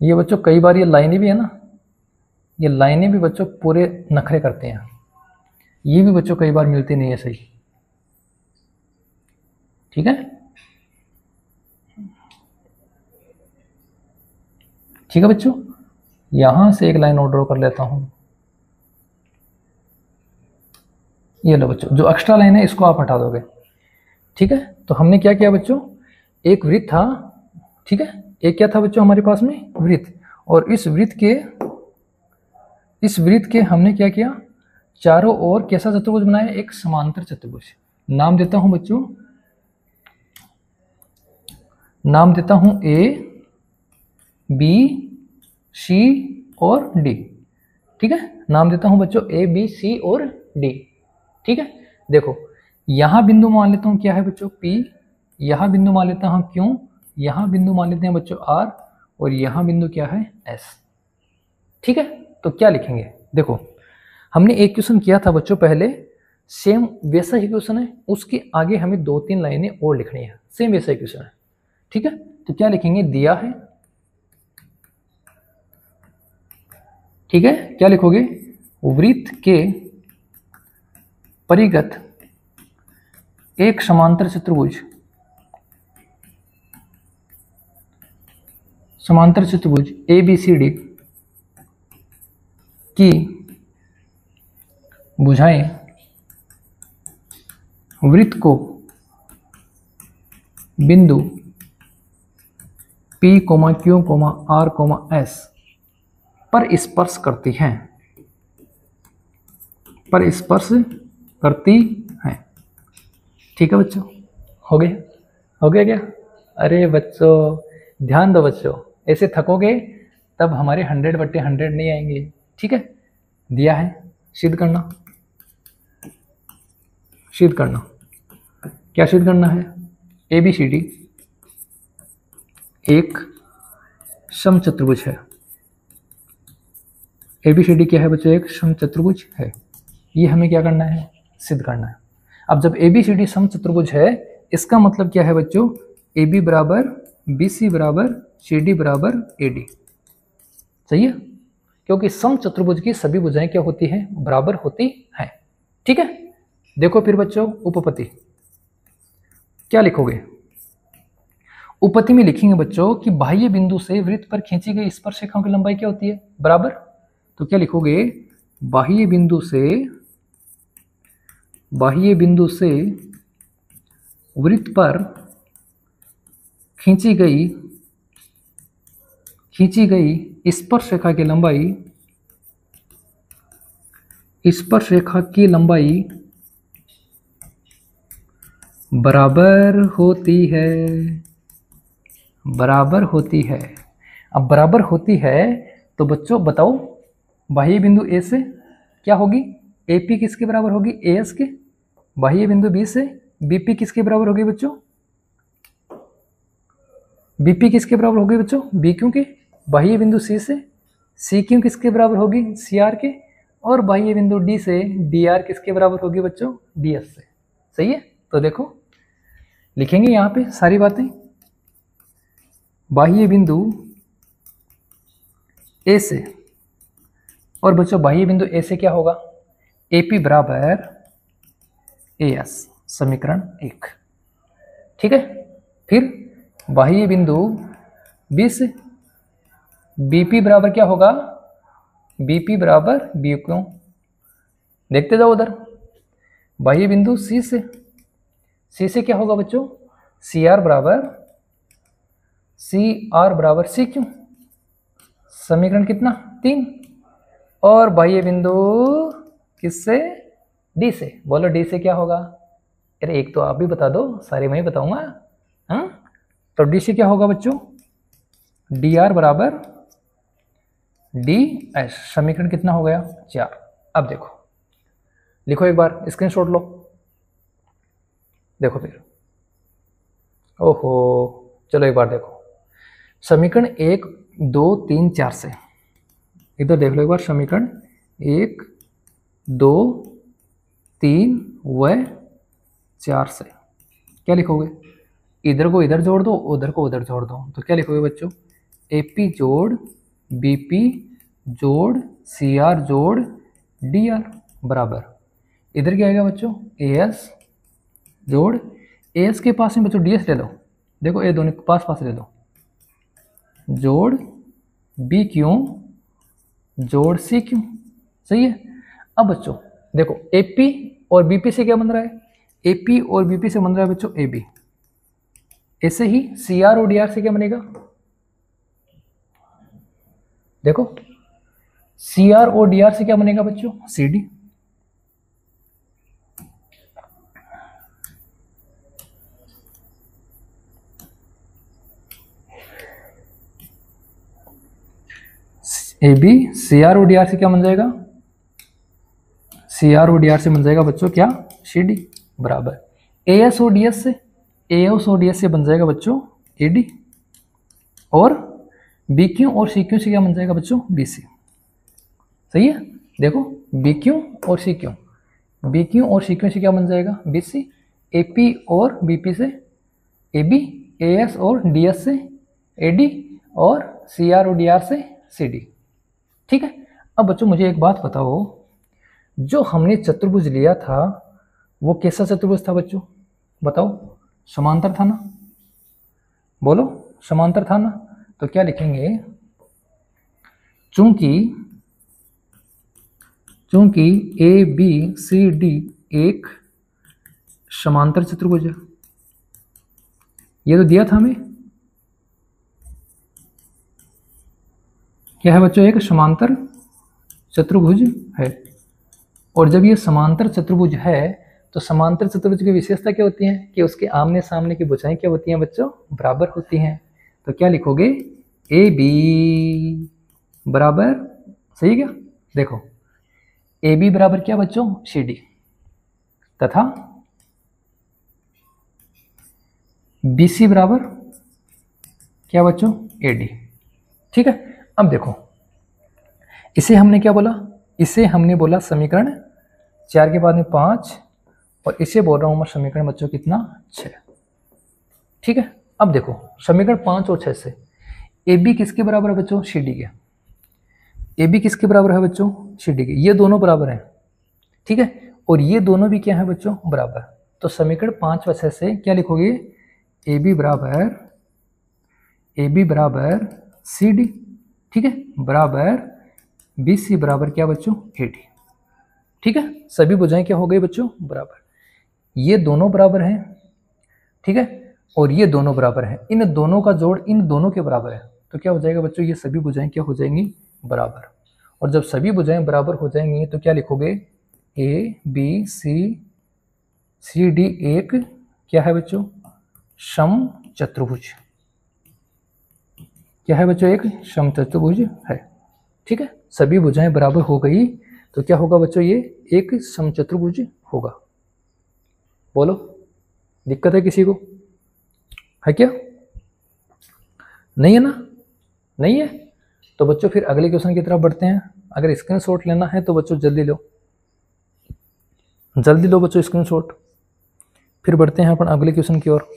ये बच्चों कई बार ये लाइनें भी है ना, ये लाइनें भी बच्चों पूरे नखरे करते हैं। ये भी बच्चों कई बार मिलती नहीं है सही। ठीक है, ठीक है बच्चों, यहां से एक लाइन और ड्रॉ कर लेता हूं। ये लो बच्चों, जो एक्स्ट्रा लाइन है इसको आप हटा दोगे। ठीक है, तो हमने क्या किया बच्चों? एक वृत्त था। ठीक है, एक क्या था बच्चों हमारे पास में? वृत्त। और इस वृत्त के हमने क्या किया? चारों ओर कैसा चतुर्भुज बनाया? एक समांतर चतुर्भुज। नाम देता हूं बच्चों, नाम देता हूं A, B, C और D। ठीक है, नाम देता हूं बच्चों A, B, C और D। ठीक है, देखो यहां बिंदु मान लेता हूं क्या है बच्चों? P, यहां बिंदु मान लेता हूं Q, यहां बिंदु मान लेते हैं बच्चों R, और यहां बिंदु क्या है? S। ठीक है, तो क्या लिखेंगे? देखो हमने एक क्वेश्चन किया था बच्चों पहले, सेम वैसा ही क्वेश्चन है, उसके आगे हमें 2-3 लाइनें और लिखनी है, सेम वैसा ही क्वेश्चन है, ठीक है। तो क्या लिखेंगे, दिया है, ठीक है, क्या लिखोगे, वृत्त के परिगत एक समांतर चतुर्भुज, समांतर चतुर्भुज ABCD की भुजाएं वृत्त को बिंदु P, Q, R, S पर स्पर्श करती हैं, पर स्पर्श करती हैं, ठीक है बच्चों। हो गया, हो गया क्या? अरे बच्चों ध्यान दो बच्चों, ऐसे थकोगे तब हमारे 100/100 नहीं आएंगे, ठीक है। दिया है, सिद्ध करना, सिद्ध करना, क्या सिद्ध करना है, ABCD एक समचतुर्भुज है। ABCD क्या है बच्चों, एक समचतुर्भुज है, ये हमें क्या करना है, सिद्ध करना है। अब जब ABCD समचतुर्भुज है, इसका मतलब क्या है बच्चों, AB बराबर BC बराबर CD बराबर AD, सही है, क्योंकि समचतुर्भुज की सभी भुजाएं क्या होती हैं, बराबर होती हैं, ठीक है। देखो फिर बच्चों उपपत्ति क्या लिखोगे, उपपत्ति में लिखेंगे बच्चों कि बाह्य बिंदु से वृत्त पर खींची गई स्पर्श रेखाओं की लंबाई क्या होती है, बराबर। तो क्या लिखोगे, बाह्य बिंदु से वृत्त पर खींची गई स्पर्श रेखा की लंबाई बराबर होती है, बराबर होती है। अब बराबर होती है तो बच्चों बताओ, बाह्य बिंदु A से क्या होगी, AP किसके बराबर होगी, AS के। बाह्य बिंदु B से BP किसके बराबर होगी बच्चों, BP किसके बराबर होगी बच्चों, BQ के। बाह्य बिंदु C से CQ किसके बराबर होगी, CR के। और बाह्य बिंदु D से DR किसके बराबर होगी बच्चों, DS से, सही है। तो देखो लिखेंगे यहाँ पे सारी बातें, बाह्य बिंदु A से, और बच्चों बाह्य बिंदु A से क्या होगा, AP बराबर AS, समीकरण 1, ठीक है। फिर बाह्य बिंदु B से BP बराबर क्या होगा, BP बराबर BQ, देखते जाओ उधर। बाह्य बिंदु C से क्या होगा बच्चों, CR बराबर CQ, समीकरण कितना, 3। और बाह्य बिंदु किससे, D से, बोलो D से क्या होगा, अरे एक तो आप भी बता दो, सारे मैं ही बताऊंगा, हाँ। तो D से क्या होगा बच्चों, DR बराबर DS, समीकरण कितना हो गया, 4। अब देखो, लिखो एक बार, स्क्रीनशॉट लो, देखो फिर, ओहो चलो एक बार देखो, समीकरण 1, 2, 3, 4 से इधर देख लो एक बार, समीकरण 1, 2, 3 व 4 से क्या लिखोगे, इधर को इधर जोड़ दो, उधर को उधर जोड़ दो, तो क्या लिखोगे बच्चों, AP जोड़ BP जोड़ CR जोड़ DR बराबर, इधर क्या आएगा बच्चों, AS जोड़, AS के पास में बच्चों DS ले लो, देखो ये दोनों पास पास ले लो, जोड़ BQ जोड़ CQ, सही है। अब बच्चों देखो AP और BP से क्या बन रहा है, AP और BP से बन रहा है बच्चों AB, ऐसे ही CR और DR से क्या बनेगा, देखो CR और DR से क्या बनेगा बच्चों, CD। AB CR और DR से क्या बन जाएगा, CR और DR से बन जाएगा बच्चों क्या, CD बराबर AS और DS से, AS और DS से बन जाएगा बच्चों AD, और BQ और CQ से क्या बन जाएगा बच्चों, BC, सही है। देखो BQ और CQ BQ और CQ से क्या बन जाएगा, BC, AP और BP से AB, AS और DS से AD और CR और DR से CD। ठीक है। अब बच्चों मुझे एक बात बताओ, जो हमने चतुर्भुज लिया था वो कैसा चतुर्भुज था बच्चों, बताओ, समांतर था ना, बोलो समांतर था ना। तो क्या लिखेंगे, चूंकि ABCD एक समांतर चतुर्भुज है, ये तो दिया था हमें, क्या है बच्चों, एक समांतर चतुर्भुज है। और जब ये समांतर चतुर्भुज है तो समांतर चतुर्भुज की विशेषता क्या होती है कि उसके आमने सामने की भुजाएं क्या होती हैं बच्चों, बराबर होती हैं। तो क्या लिखोगे, AB बराबर, सही क्या, देखो AB बराबर क्या बच्चों, CD, तथा BC बराबर क्या बच्चों, AD। ठीक है। अब देखो इसे हमने क्या बोला, इसे हमने बोला समीकरण 4 के बाद में 5, और इसे बोल रहा हूं मैं समीकरण बच्चों कितना, 6। ठीक है। अब देखो समीकरण 5 और 6 से AB किसके बराबर है बच्चों, CD के। AB किसके बराबर है बच्चों, CD के, ये दोनों बराबर हैं। ठीक है। और ये दोनों भी क्या है बच्चों, बराबर। तो समीकरण 5 व 6 से क्या लिखोगे, AB बराबर CD, ठीक है, बराबर BC बराबर क्या बच्चों, AD। ठीक है। सभी भुजाएं क्या हो गई बच्चों, बराबर। ये दोनों बराबर हैं, ठीक है, और ये दोनों बराबर हैं, इन दोनों का जोड़ इन दोनों के बराबर है। तो क्या हो जाएगा बच्चों, ये सभी भुजाएं क्या हो जाएंगी, बराबर। और जब सभी भुजाएं बराबर हो जाएंगी तो क्या लिखोगे, ABCD एक क्या है बच्चों, सम चतुर्भुज। क्या है बच्चों, एक सम चतुर्भुज है। ठीक है। सभी भुजाएं बराबर हो गई तो क्या होगा बच्चों, ये एक समचतुर्भुज होगा। बोलो दिक्कत है किसी को, है क्या, नहीं है ना, नहीं है। तो बच्चों फिर अगले क्वेश्चन की तरफ बढ़ते हैं। अगर स्क्रीनशॉट लेना है तो बच्चों जल्दी लो, जल्दी लो बच्चों स्क्रीनशॉट। फिर बढ़ते हैं अपन अगले क्वेश्चन की ओर।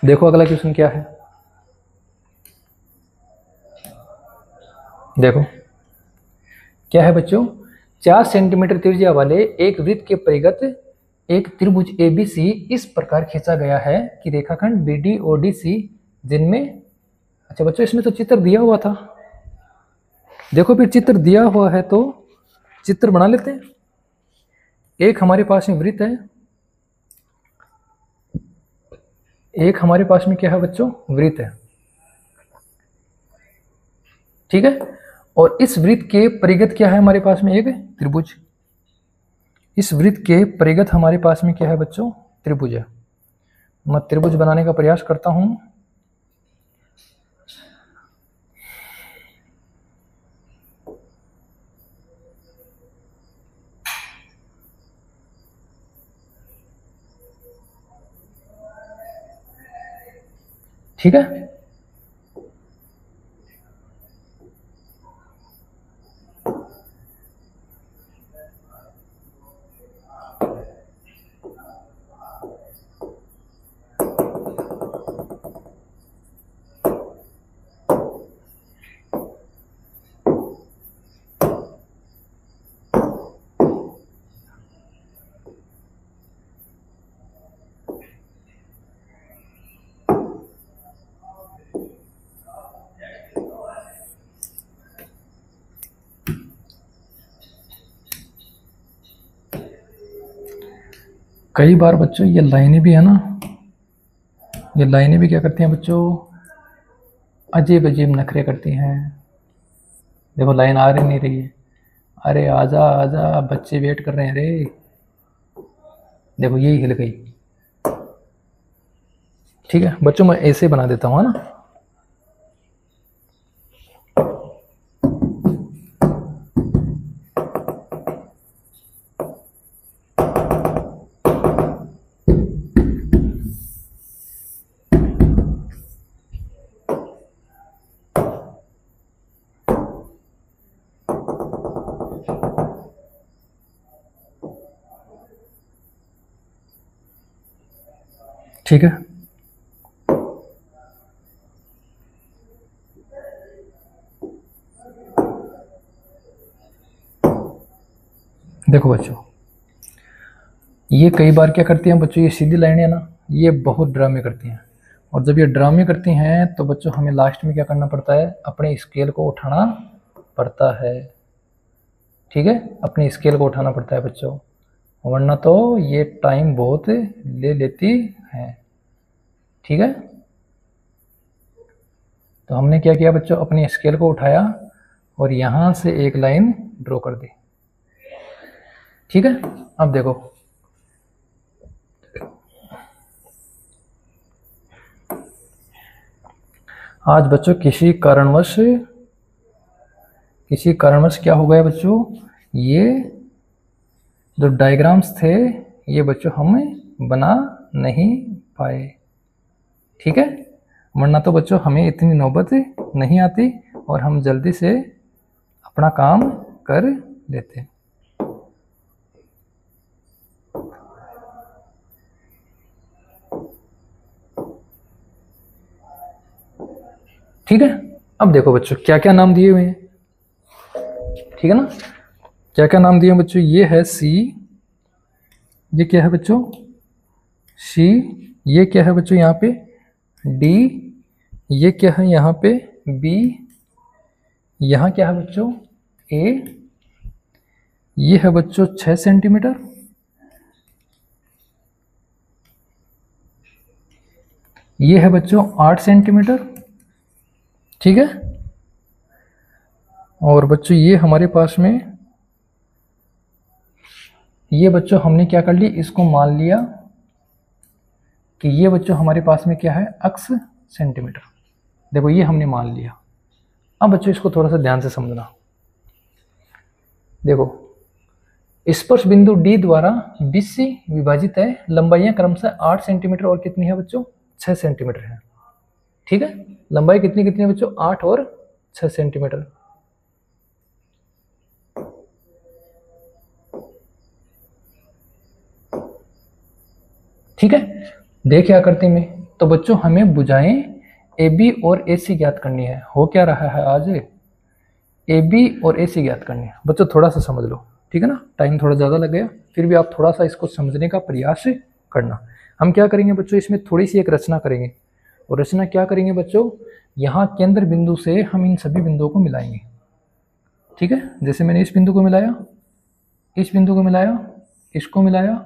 देखो अगला क्वेश्चन क्या है, देखो क्या है बच्चों, 4 सेंटीमीटर त्रिज्या वाले एक वृत्त के परिगत एक त्रिभुज ABC इस प्रकार खींचा गया है कि रेखाखंड BD और DC जिनमें, अच्छा बच्चों इसमें तो चित्र दिया हुआ था, देखो फिर चित्र दिया हुआ है तो चित्र बना लेते हैं। एक हमारे पास में वृत्त है, एक हमारे पास में क्या है बच्चों, वृत्त है, ठीक है। और इस वृत्त के परिगत क्या है हमारे पास में, एक त्रिभुज। इस वृत्त के परिगत हमारे पास में क्या है बच्चों, त्रिभुज है। मैं त्रिभुज बनाने का प्रयास करता हूं। ठीक है। कई बार बच्चों ये लाइनें भी है ना, ये लाइनें भी क्या करती हैं बच्चों, अजीब अजीब नखरे करती हैं। देखो लाइन आ रही नहीं रही है, अरे आजा आजा बच्चे वेट कर रहे हैं रे, देखो यही हिल गई। ठीक है बच्चों मैं ऐसे बना देता हूँ, है ना। ठीक है, देखो बच्चों, ये कई बार क्या करती हैं बच्चों, ये सीधी लाइनें ना ये बहुत ड्रामे करती हैं, और जब ये ड्रामे करती हैं तो बच्चों हमें लास्ट में क्या करना पड़ता है, अपने स्केल को उठाना पड़ता है। ठीक है, अपने स्केल को उठाना पड़ता है बच्चों, वरना तो ये टाइम बहुत ले लेती है। ठीक है, तो हमने क्या किया बच्चों, अपने स्केल को उठाया और यहाँ से एक लाइन ड्रॉ कर दी। ठीक है, अब देखो आज बच्चों किसी कारणवश क्या हो गया बच्चों, ये जो डायग्राम्स थे ये बच्चों हम बना नहीं पाए। ठीक है, वरना तो बच्चों हमें इतनी नौबत नहीं आती और हम जल्दी से अपना काम कर लेते। ठीक है, अब देखो बच्चों क्या क्या नाम दिए हुए हैं। ठीक है ना, क्या क्या नाम दिए बच्चों, ये है सी, ये क्या है बच्चों सी, ये क्या है बच्चों यहाँ पे डी, ये क्या है यहाँ पे बी, यहाँ क्या है बच्चों ए, ये है बच्चों 6 सेंटीमीटर, ये है बच्चों 8 सेंटीमीटर। ठीक है, और बच्चों ये हमारे पास में, ये बच्चों हमने क्या कर लिया, इसको मान लिया कि ये बच्चों हमारे पास में क्या है अक्स सेंटीमीटर। देखो ये हमने मान लिया। अब बच्चों इसको थोड़ा सा ध्यान से समझना। देखो स्पर्श बिंदु डी द्वारा BC विभाजित है, लंबाइयां क्रमशः 8 सेंटीमीटर और कितनी है बच्चों 6 सेंटीमीटर है। ठीक है, लंबाई कितनी कितनी है बच्चों 8 और 6 सेंटीमीटर। ठीक है, देख क्या करते हैं मैं, तो बच्चों हमें भुजाएं AB और AC ज्ञात करनी है। हो क्या रहा है आज, AB और AC ज्ञात करनी है। बच्चों थोड़ा सा समझ लो, ठीक है ना, टाइम थोड़ा ज़्यादा लग गया, फिर भी आप थोड़ा सा इसको समझने का प्रयास करना। हम क्या करेंगे बच्चों, इसमें थोड़ी सी एक रचना करेंगे, और रचना क्या करेंगे बच्चों, यहाँ केंद्र बिंदु से हम इन सभी बिंदुओं को मिलाएंगे। ठीक है, जैसे मैंने इस बिंदु को मिलाया, इस बिंदु को मिलाया, इसको मिलाया,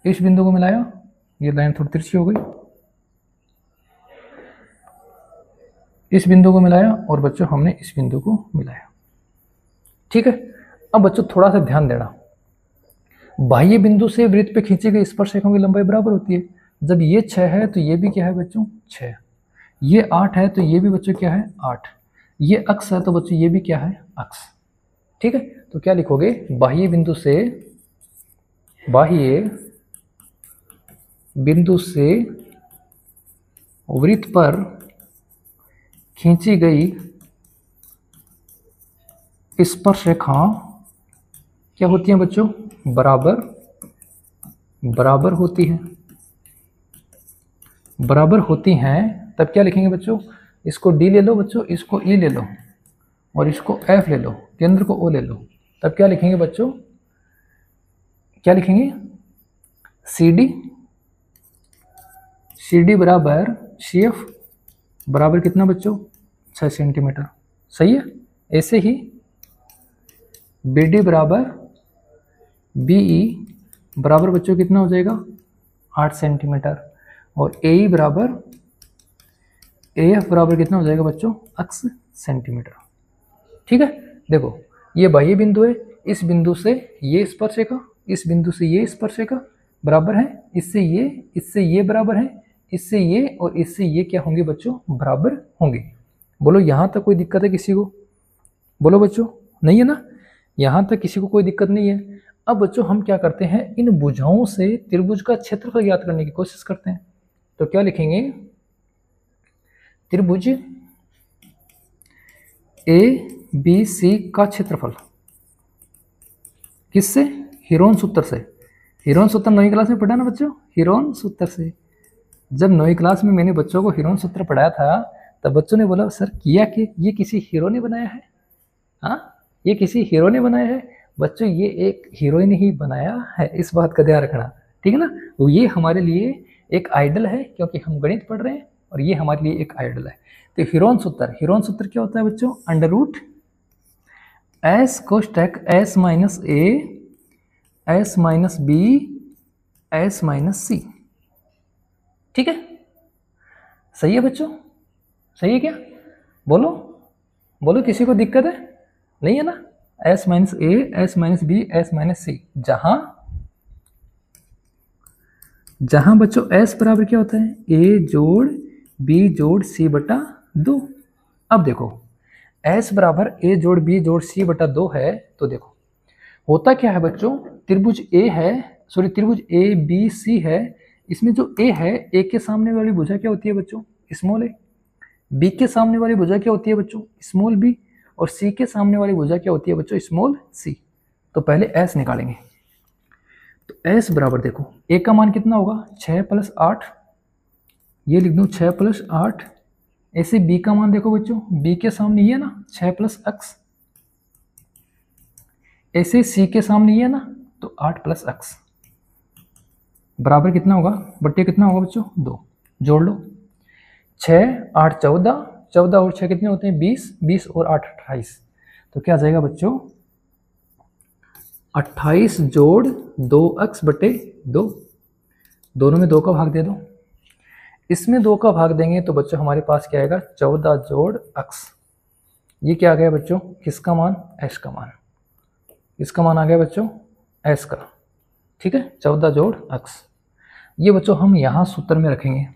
इस बिंदु को मिलाया, ये लाइन थोड़ी तिरछी हो गई, इस बिंदु को मिलाया, और बच्चों हमने इस बिंदु को मिलाया। ठीक है, अब बच्चों थोड़ा सा ध्यान देना, बाह्य बिंदु से वृत्त पे खींची गई स्पर्शरेखाओं की लंबाई बराबर होती है। जब ये 6 है तो ये भी क्या है बच्चों 6, ये 8 है तो ये भी बच्चों क्या है 8, ये अक्ष है तो बच्चों ये भी क्या है अक्ष। ठीक है, तो क्या लिखोगे, बाह्य बिंदु से वृत्त पर खींची गई स्पर्शरेखा क्या होती हैं बच्चों, बराबर होती हैं। तब क्या लिखेंगे बच्चों, इसको D ले लो बच्चों, इसको E ले लो, और इसको F ले लो, केंद्र को O ले लो। तब क्या लिखेंगे बच्चों, क्या लिखेंगे CD बराबर CF बराबर कितना बच्चों 6 सेंटीमीटर। सही है, ऐसे ही BD बराबर BE बराबर बच्चों कितना हो जाएगा 8 सेंटीमीटर, और AE बराबर AF बराबर कितना हो जाएगा बच्चों अक्स सेंटीमीटर। ठीक है, देखो ये बाह्य बिंदु है, इस बिंदु से ये स्पर्शरेखा, इस बिंदु से ये स्पर्शरेखा बराबर है, इससे ये बराबर है, इससे ये और इससे ये क्या होंगे बच्चों बराबर होंगे। बोलो यहाँ तक कोई दिक्कत है किसी को, बोलो बच्चों नहीं है ना, यहाँ तक किसी को कोई दिक्कत नहीं है। अब बच्चों हम क्या करते हैं, इन भुजाओं से त्रिभुज का क्षेत्रफल ज्ञात करने की कोशिश करते हैं। तो क्या लिखेंगे, त्रिभुज ABC का क्षेत्रफल किससे, हीरोन सूत्र से। हीरोन सूत्र 9वीं क्लास में पढ़ा ना बच्चों, हीरोन सूत्र से। जब 9वीं क्लास में मैंने बच्चों को हीरोन सूत्र पढ़ाया था, तब बच्चों ने बोला सर किया कि ये किसी हीरो ने बनाया है। हाँ, ये किसी हीरो ने बनाया है। बच्चों ये एक हीरोइन ही बनाया है, इस बात का ध्यान रखना, ठीक है ना। तो ये हमारे लिए एक आइडल है, क्योंकि हम गणित पढ़ रहे हैं और ये हमारे लिए एक आइडल है। तो हीरोन सूत्र क्या होता है बच्चों? अंडर रूट एस कोष्टक S minus A S minus B S minus C. ठीक है, सही है बच्चों? सही है क्या? बोलो बोलो, किसी को दिक्कत है? नहीं है ना? S minus A S minus B S minus C, जहां बच्चों एस बराबर क्या होता है? ए जोड़ बी जोड़ सी बटा 2। अब देखो एस बराबर ए जोड़ बी जोड़ सी बटा 2 है, तो देखो होता क्या है बच्चों, त्रिभुज ए है, सॉरी त्रिभुज ए बी सी है। इसमें जो ए है, ए के सामने वाली भुजा क्या होती है बच्चों? स्मॉल ए। बी के सामने वाली भुजा क्या होती है बच्चों? Small B. और सी के सामने वाली भुजा क्या होती है बच्चों? Small C. तो पहले एस निकालेंगे। तो एस बराबर देखो, ए का मान कितना होगा? 6 + 8, ये लिख दूं 6 + 8। ऐसे बी का मान देखो बच्चों, बी के सामने ये ना 6 + x। ऐसे सी के सामने ये ना, तो 8 + x बराबर कितना होगा? बट्टे कितना होगा बच्चों? 2। जोड़ लो, 6 8 14, 14 और 6 कितने होते हैं? 20, 20 और 8 28। तो क्या आ जाएगा बच्चों? 28 जोड़ 2x बटे 2। दोनों में 2 का भाग दे दो। इसमें 2 का भाग देंगे तो बच्चों हमारे पास क्या आएगा? 14 जोड़ x। ये क्या आ गया बच्चों? किसका मान? s का मान। इसका मान आ गया बच्चों s का। ठीक है, 14 जोड़ x। ये बच्चों हम यहाँ सूत्र में रखेंगे।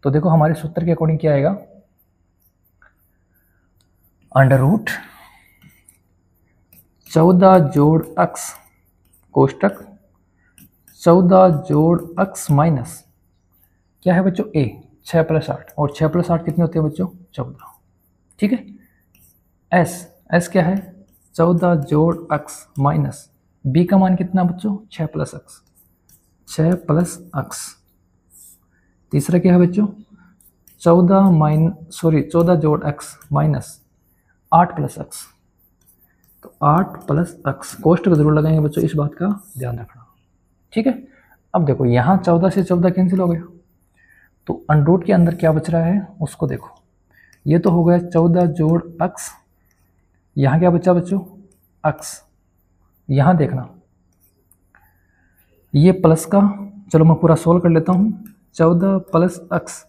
तो देखो हमारे सूत्र के अकॉर्डिंग क्या आएगा? अंडर रूट 14 जोड़ x कोष्टक 14 जोड़ x माइनस क्या है बच्चों? a 6 + 8, और 6 + 8 कितने होते हैं बच्चों? 14। ठीक है, s क्या है? 14 जोड़ x माइनस b का मान कितना बच्चों? 6 + x, 6 + x। तीसरा क्या है बच्चों? 14 जोड़ x माइनस 8 + x, तो 8 + x। कोष्टक जरूर लगाएंगे बच्चों, इस बात का ध्यान रखना। ठीक है, अब देखो यहाँ 14 से 14 कैंसिल हो गया, तो अंडर के अंदर क्या बच रहा है उसको देखो। ये तो हो गया 14 जोड़ x, यहाँ क्या बचा बच्चों? x। यहाँ देखना ये प्लस का, चलो मैं पूरा सोल्व कर लेता हूँ। 14 + x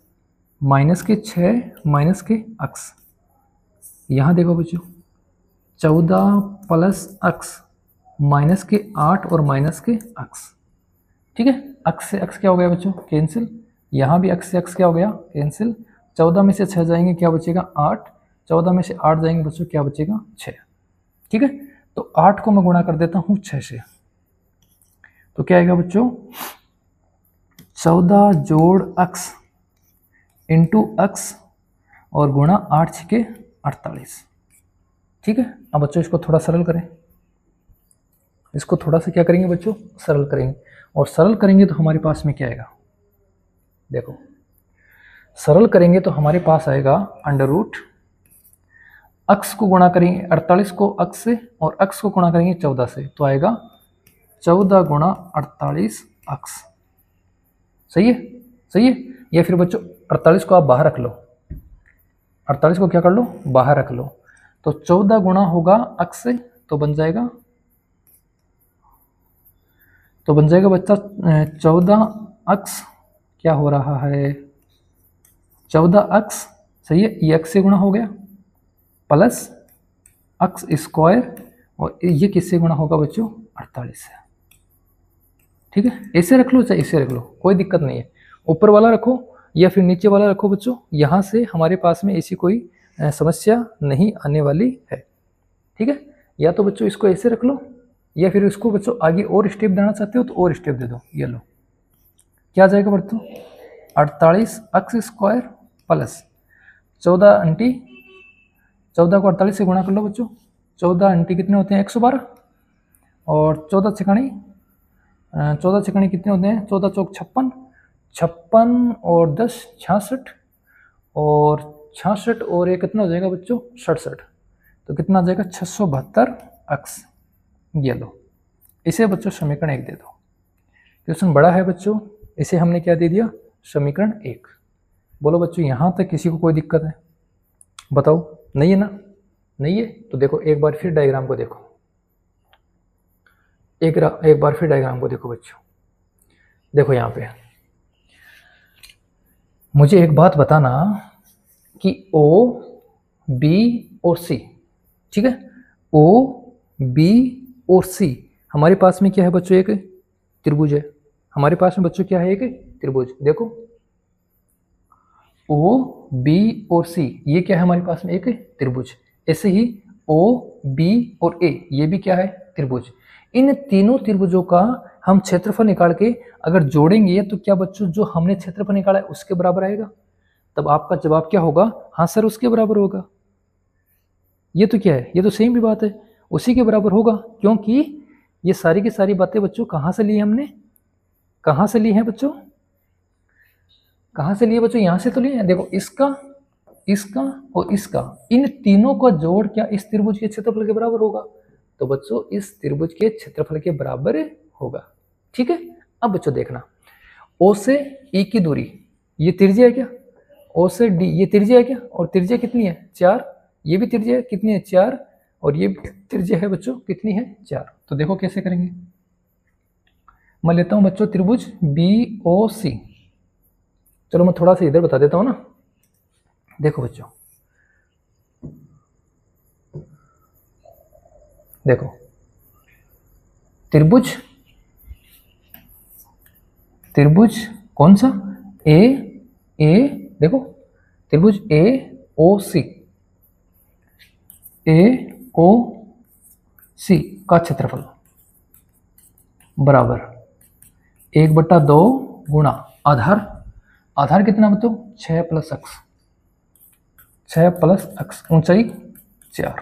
माइनस के 6 माइनस के x। यहाँ देखो बच्चों 14 + x माइनस के 8 और माइनस के x। ठीक है, x से x क्या हो गया बच्चों? कैंसिल। यहाँ भी x से x क्या हो गया? कैंसिल। 14 में से 6 जाएंगे, क्या बचेगा? 8। 14 में से 8 जाएंगे बच्चों, क्या बचेगा? 6। ठीक है, तो 8 को मैं गुणा कर देता हूँ 6 से, तो क्या आएगा बच्चों? 14 जोड़ x इंटू x और गुणा 8 × 6 = 48। ठीक है, अब बच्चों इसको थोड़ा सरल करें। इसको थोड़ा सा क्या करेंगे बच्चों? सरल करेंगे। और सरल करेंगे तो हमारे पास में क्या आएगा? देखो सरल करेंगे तो हमारे पास आएगा अंडर रूट x को गुणा करेंगे 48 को x से, और x को गुणा करेंगे 14 से, तो आएगा 14 × 48x। सही है? सही है। या फिर बच्चों 48 को आप बाहर रख लो, 48 को क्या कर लो? बाहर रख लो। तो 14 गुणा होगा x से, तो बन जाएगा बच्चा 14x। क्या हो रहा है? 14x, सही है, ये x से गुणा हो गया, प्लस x², और ये किससे गुणा होगा बच्चों? 48 से। ठीक है, ऐसे रख लो चाहे इसे रख लो, कोई दिक्कत नहीं है। ऊपर वाला रखो या फिर नीचे वाला रखो बच्चों, यहाँ से हमारे पास में ऐसी कोई समस्या नहीं आने वाली है। ठीक है, या तो बच्चों इसको ऐसे रख लो, या फिर इसको बच्चों आगे और स्टेप देना चाहते हो तो और स्टेप दे दो। ये लो, क्या आ जाएगा बच्चों? 48x² प्लस 14 अंटी, 14 को 48 से गुणा कर लो बच्चों। 14 अंटी कितने होते हैं? 112, और 14 छकणी कितने होते हैं? 14 चौक 56, 56 और 10 66, और 66 और ये कितना हो जाएगा बच्चों 67, तो कितना हो जाएगा 672 अक्स। ये लो, इसे बच्चों समीकरण 1 दे दो। क्वेश्चन बड़ा है बच्चों, इसे हमने क्या दे दिया, समीकरण 1। बोलो बच्चों यहाँ तक किसी को कोई दिक्कत है, बताओ। नहीं है ना, नहीं है तो देखो एक बार फिर डायग्राम को देखो, एक बार फिर डायग्राम को देखो बच्चों। देखो यहाँ पे मुझे एक बात बताना कि O, B और C, ठीक है, O, B और C हमारे पास में क्या है बच्चों, एक त्रिभुज है। हमारे पास में बच्चों क्या है, एक त्रिभुज। देखो O, B और C ये क्या है हमारे पास में, एक त्रिभुज। ऐसे ही O, B और A ये भी क्या है, त्रिभुज। इन तीनों त्रिभुजों का हम क्षेत्रफल निकाल के अगर जोड़ेंगे तो क्या बच्चों जो हमने क्षेत्रफल निकाला है उसके बराबर आएगा। तब आपका जवाब क्या होगा, हाँ सर उसके बराबर होगा। ये तो क्या है, ये तो सेम भी बात है, उसी के बराबर होगा, क्योंकि ये सारी की सारी बातें बच्चों कहाँ से ली है हमने, कहाँ से ली है बच्चों, कहाँ से लिए बच्चों, यहाँ से तो लिए हैं। देखो इसका, इसका और इसका, इन तीनों का जोड़ क्या इस त्रिभुज के क्षेत्रफल के बराबर होगा। तो बच्चों इस त्रिभुज के क्षेत्रफल के बराबर होगा, ठीक है। अब बच्चों देखना, O से E की दूरी, ये त्रिज्या है क्या, O से D ये त्रिज्या है क्या, और त्रिज्या कितनी है 4, ये भी त्रिज्या कितनी है 4, और ये त्रिज्या है बच्चों कितनी है 4। तो देखो कैसे करेंगे, मैं लेता हूं बच्चों त्रिभुज BOC। चलो मैं थोड़ा सा इधर बता देता हूं ना। देखो बच्चों, देखो त्रिभुज, त्रिभुज कौन सा, ए देखो त्रिभुज AOC, AOC का क्षेत्रफल बराबर 1/2 गुणा आधार, आधार कितना बच्चों 6 + x, 6 + x, ऊंचाई 4,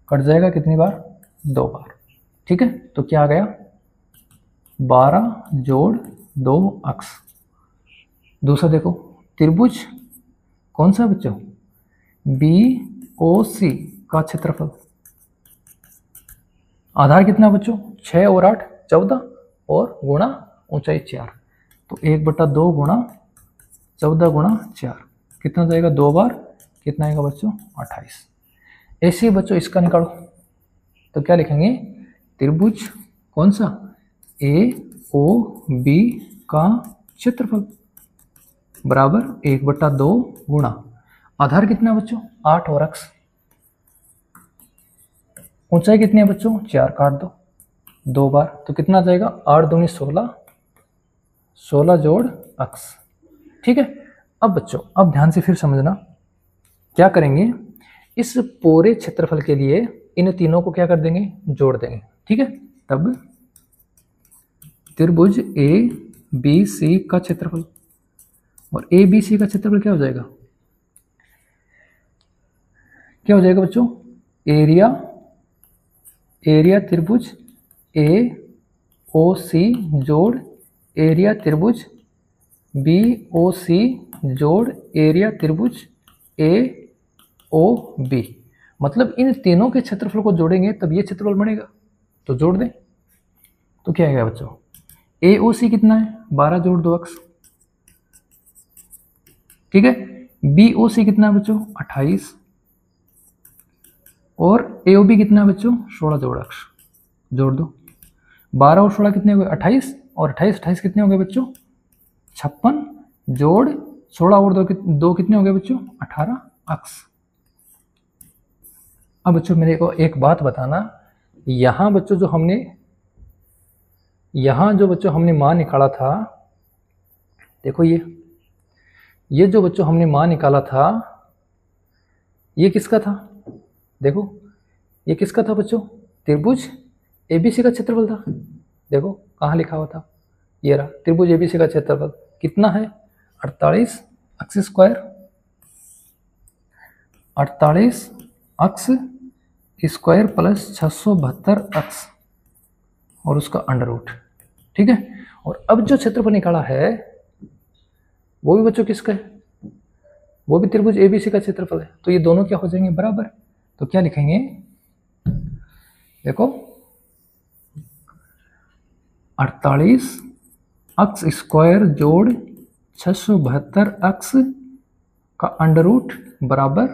कट जाएगा कितनी बार, 2 बार, ठीक है। तो क्या आ गया 12 + 2x। दूसरा देखो त्रिभुज कौन सा बच्चों, BOC का क्षेत्रफल, आधार कितना बच्चों 6 और 8 14, और गुणा ऊंचाई 4, तो 1/2 गुणा 14 गुणा 4 कितना जाएगा, 2 बार, कितना आएगा बच्चों 28। ऐसे ही बच्चों इसका निकालो, तो क्या लिखेंगे, त्रिभुज कौन सा AOB का क्षेत्रफल बराबर 1/2 गुणा आधार कितना बच्चों 8 और x, ऊंचाई कितनी है बच्चों 4, काट दो 2 बार, तो कितना जाएगा 8 दूनी 16, 16 जोड़ x, ठीक है। अब बच्चों अब ध्यान से फिर समझना, क्या करेंगे, इस पूरे क्षेत्रफल के लिए इन तीनों को क्या कर देंगे, जोड़ देंगे, ठीक है। तब त्रिभुज ABC का क्षेत्रफल और ABC का क्षेत्रफल क्या हो जाएगा, क्या हो जाएगा बच्चों, एरिया, एरिया त्रिभुज AOC जोड़ एरिया त्रिभुज BOC जोड़ एरिया त्रिभुज AOB। मतलब इन तीनों के क्षेत्रफल को जोड़ेंगे तब ये क्षेत्रफल बनेगा, तो जोड़ दें। तो क्या आएगा बच्चों, AOC कितना है 12 + 2x, ठीक है। BOC कितना है बच्चों 28, और AOB कितना है बच्चों 16 x, जोड़ दो। 12 और 16 कितने हो गए 28, और 28 कितने हो गए बच्चों 56, जोड़ 16 और 2 कितने हो गए बच्चों 18x। अब बच्चों मेरे को एक बात बताना, यहाँ बच्चों जो हमने, यहाँ जो बच्चों हमने मान निकाला था, देखो ये जो बच्चों हमने मान निकाला था ये किसका था, देखो ये किसका था बच्चों, त्रिभुज ABC का क्षेत्रफल था। देखो कहाँ लिखा हुआ था, ये रहा त्रिभुज ABC का क्षेत्रफल कितना है 48x², 48x² + 672x और उसका अंडर रूट, ठीक है। और अब जो क्षेत्रफल निकाला है वो भी बच्चों किसका है, वो भी त्रिभुज एबीसी का क्षेत्रफल है। तो ये दोनों क्या हो जाएंगे, बराबर। तो क्या लिखेंगे, देखो 48 अक्स स्क्वायर जोड़ 672 अक्स का अंडर रूट बराबर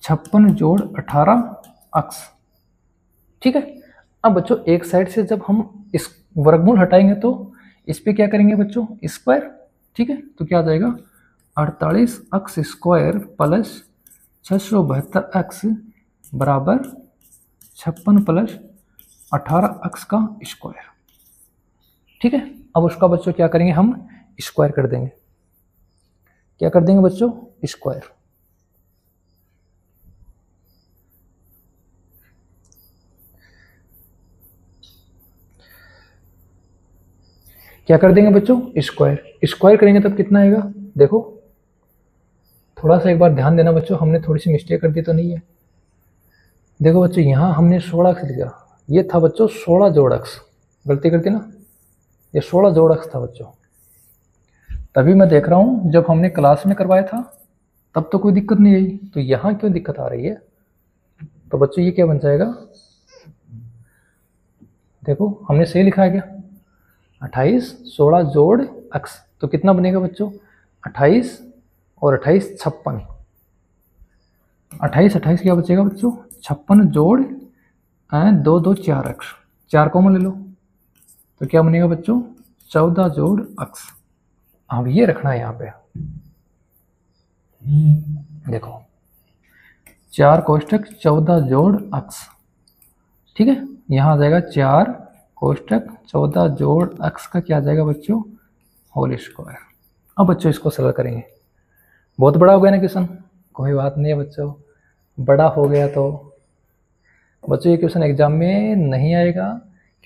56 जोड़ 18 अक्स। ठीक है। अब बच्चों एक साइड से जब हम इस वर्गमूल हटाएंगे तो इस पे क्या करेंगे बच्चों, स्क्वायर। ठीक है, तो क्या आ जाएगा 48 अक्स स्क्वायर प्लस 672 अक्स बराबर 56 प्लस 18 अक्स का स्क्वायर। ठीक है, अब उसका बच्चों क्या करेंगे, हम स्क्वायर कर देंगे। क्या कर देंगे बच्चों, स्क्वायर। क्या कर देंगे बच्चों, स्क्वायर। स्क्वायर करेंगे तब कितना आएगा, देखो थोड़ा सा एक बार ध्यान देना बच्चों, हमने थोड़ी सी मिस्टेक कर दी तो नहीं है। देखो बच्चों यहाँ हमने 16 अक्स लिखा, ये था बच्चों 16 जोड़ अक्स, गलती करती ना, ये 16 जोड़ अक्स था बच्चों। तभी मैं देख रहा हूँ जब हमने क्लास में करवाया था तब तो कोई दिक्कत नहीं आई, तो यहाँ क्यों दिक्कत आ रही है। तो बच्चों ये क्या बन जाएगा, देखो हमने सही लिखा है क्या, 28 16 जोड़ अक्स, तो कितना बनेगा बच्चों 28 और 28 56, 28 28 क्या बचेगा बच्चों 56 जोड़ 2 2 4 अक्स, 4 कॉमन ले लो, तो क्या बनेगा बच्चों 14 जोड़ अक्स। अब ये रखना है यहाँ पे, देखो 4 कोष्टक 14 जोड़ अक्स। ठीक है, यहाँ आ जाएगा 4 कोष्टक 14 जोड़ अक्स का क्या आ जाएगा बच्चों, होल स्क्वायर। अब बच्चों इसको सरल करेंगे, बहुत बड़ा हो गया ना क्वेश्चन, कोई बात नहीं है बच्चों, बड़ा हो गया तो बच्चों ये क्वेश्चन एग्जाम में नहीं आएगा,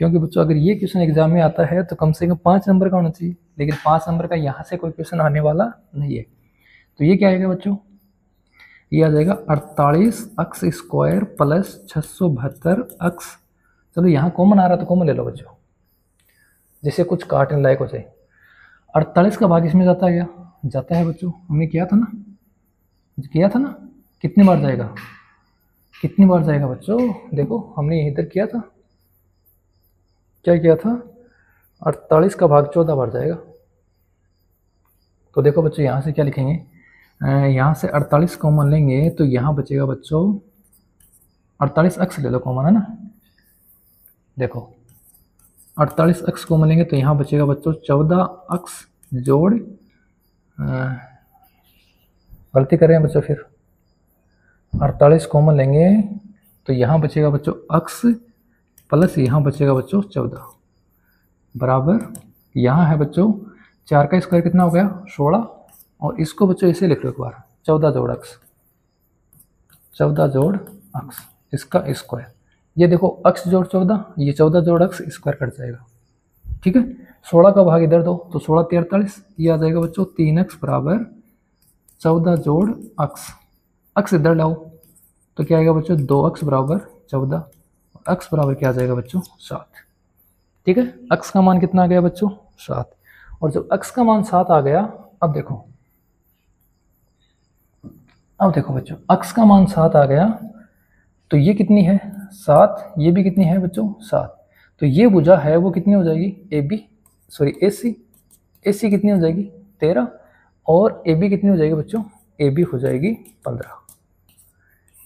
क्योंकि बच्चों अगर ये क्वेश्चन एग्जाम में आता है तो कम से कम 5 नंबर का होना चाहिए, लेकिन 5 नंबर का यहाँ से कोई क्वेश्चन आने वाला नहीं है। तो ये क्या आएगा बच्चों, ये आ जाएगा 48 अक्स स्क्वायर प्लस 672 अक्स। चलो यहाँ कॉमन आ रहा तो कॉमन ले लो बच्चों, जिससे कुछ काटने लायक हो जाए। 48 का भाग इसमें जाता है क्या, जाता है बच्चों, हमने किया था ना, कितनी बार जाएगा, कितनी बार जाएगा बच्चों, देखो हमने इधर किया था, क्या किया था 48 का भाग 14 बार जाएगा। तो देखो बच्चों यहाँ से क्या लिखेंगे, यहाँ से 48 कॉमन लेंगे तो यहाँ बचेगा बच्चों 48 अक्स ले लो कॉमन है ना, देखो 48 अक्स कॉमन लेंगे तो यहाँ बचेगा बच्चों 14 अक्स जोड़, गलती कर रहे हैं बच्चों, फिर 48 कॉमन लेंगे तो यहाँ बचेगा बच्चों अक्स प्लस यहाँ बचेगा बच्चों 14 बराबर, यहाँ है बच्चों 4 का स्क्वायर कितना हो गया 16, और इसको बच्चों ऐसे लिख लो एक बार 14 जोड़ अक्स, 14 जोड़ अक्स इसका स्क्वायर। ये देखो अक्स जोड़ 14, ये 14 जोड़ अक्स स्क्वायर कट जाएगा। ठीक है, 16 का भाग इधर दो तो 16 × 43, ये आ जाएगा बच्चों 3 अक्स बराबर 14 जोड़ अक्स, अक्स इधर लाओ तो क्या आएगा बच्चों 2 अक्स बराबर 14, अक्स बराबर क्या आ जाएगा बच्चों 7। ठीक है, अक्स का मान कितना आ गया बच्चों 7, और जब अक्स का मान 7 आ गया, अब देखो बच्चों अक्स का मान 7 आ गया तो ये कितनी है 7, ये भी कितनी है बच्चों 7, तो ये भुजा है वो कितनी हो जाएगी AC कितनी हो जाएगी 13, और AB कितनी हो जाएगी बच्चों, AB हो जाएगी 15।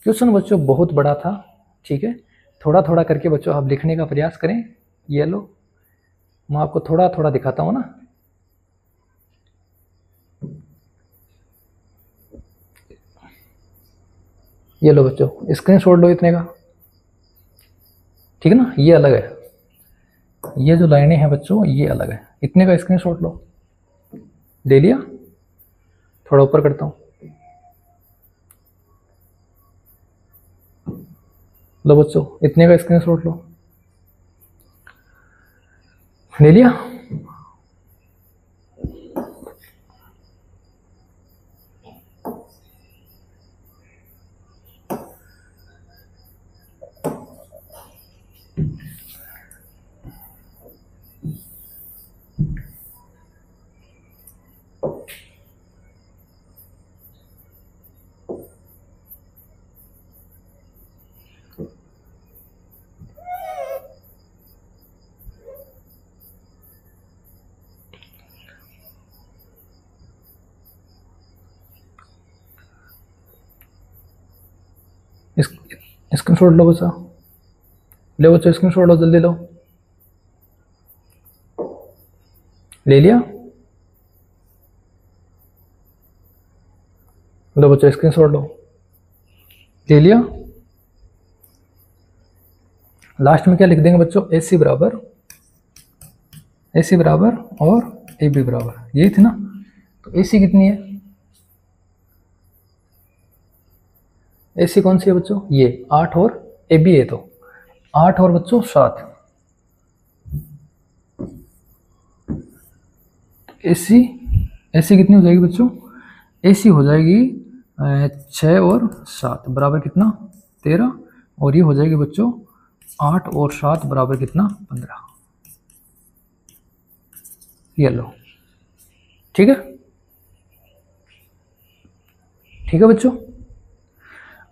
क्वेश्चन बच्चों बहुत बड़ा था। ठीक है, थोड़ा थोड़ा करके बच्चों आप लिखने का प्रयास करें। ये लो मैं आपको थोड़ा थोड़ा दिखाता हूँ ना, ये लो बच्चों स्क्रीनशॉट लो इतने का, ठीक है ना, ये अलग है, ये जो लाइनें हैं बच्चों ये अलग है, इतने का स्क्रीनशॉट लो, ले लिया, थोड़ा ऊपर करता हूँ, लो बच्चों इतने का स्क्रीनशॉट लो, ले लिया। स्क्रीनशॉट लो बच्चा, ले बच्चों स्क्रीनशॉट लो, जल्दी लो। ले लिया? लो बच्चों स्क्रीनशॉट लो, ले लिया? लास्ट में क्या लिख देंगे बच्चों? AC बराबर और AB बराबर, यही थी ना। तो AC कितनी है? AC कौन सी है बच्चों? ये 8 और AB है, तो 8 और बच्चों 7। AC कितनी हो जाएगी बच्चों? AC हो जाएगी 6 और 7 बराबर कितना? 13। और ये हो जाएगी बच्चों 8 और 7 बराबर कितना? 15। ये लो, ठीक है? ठीक है बच्चों।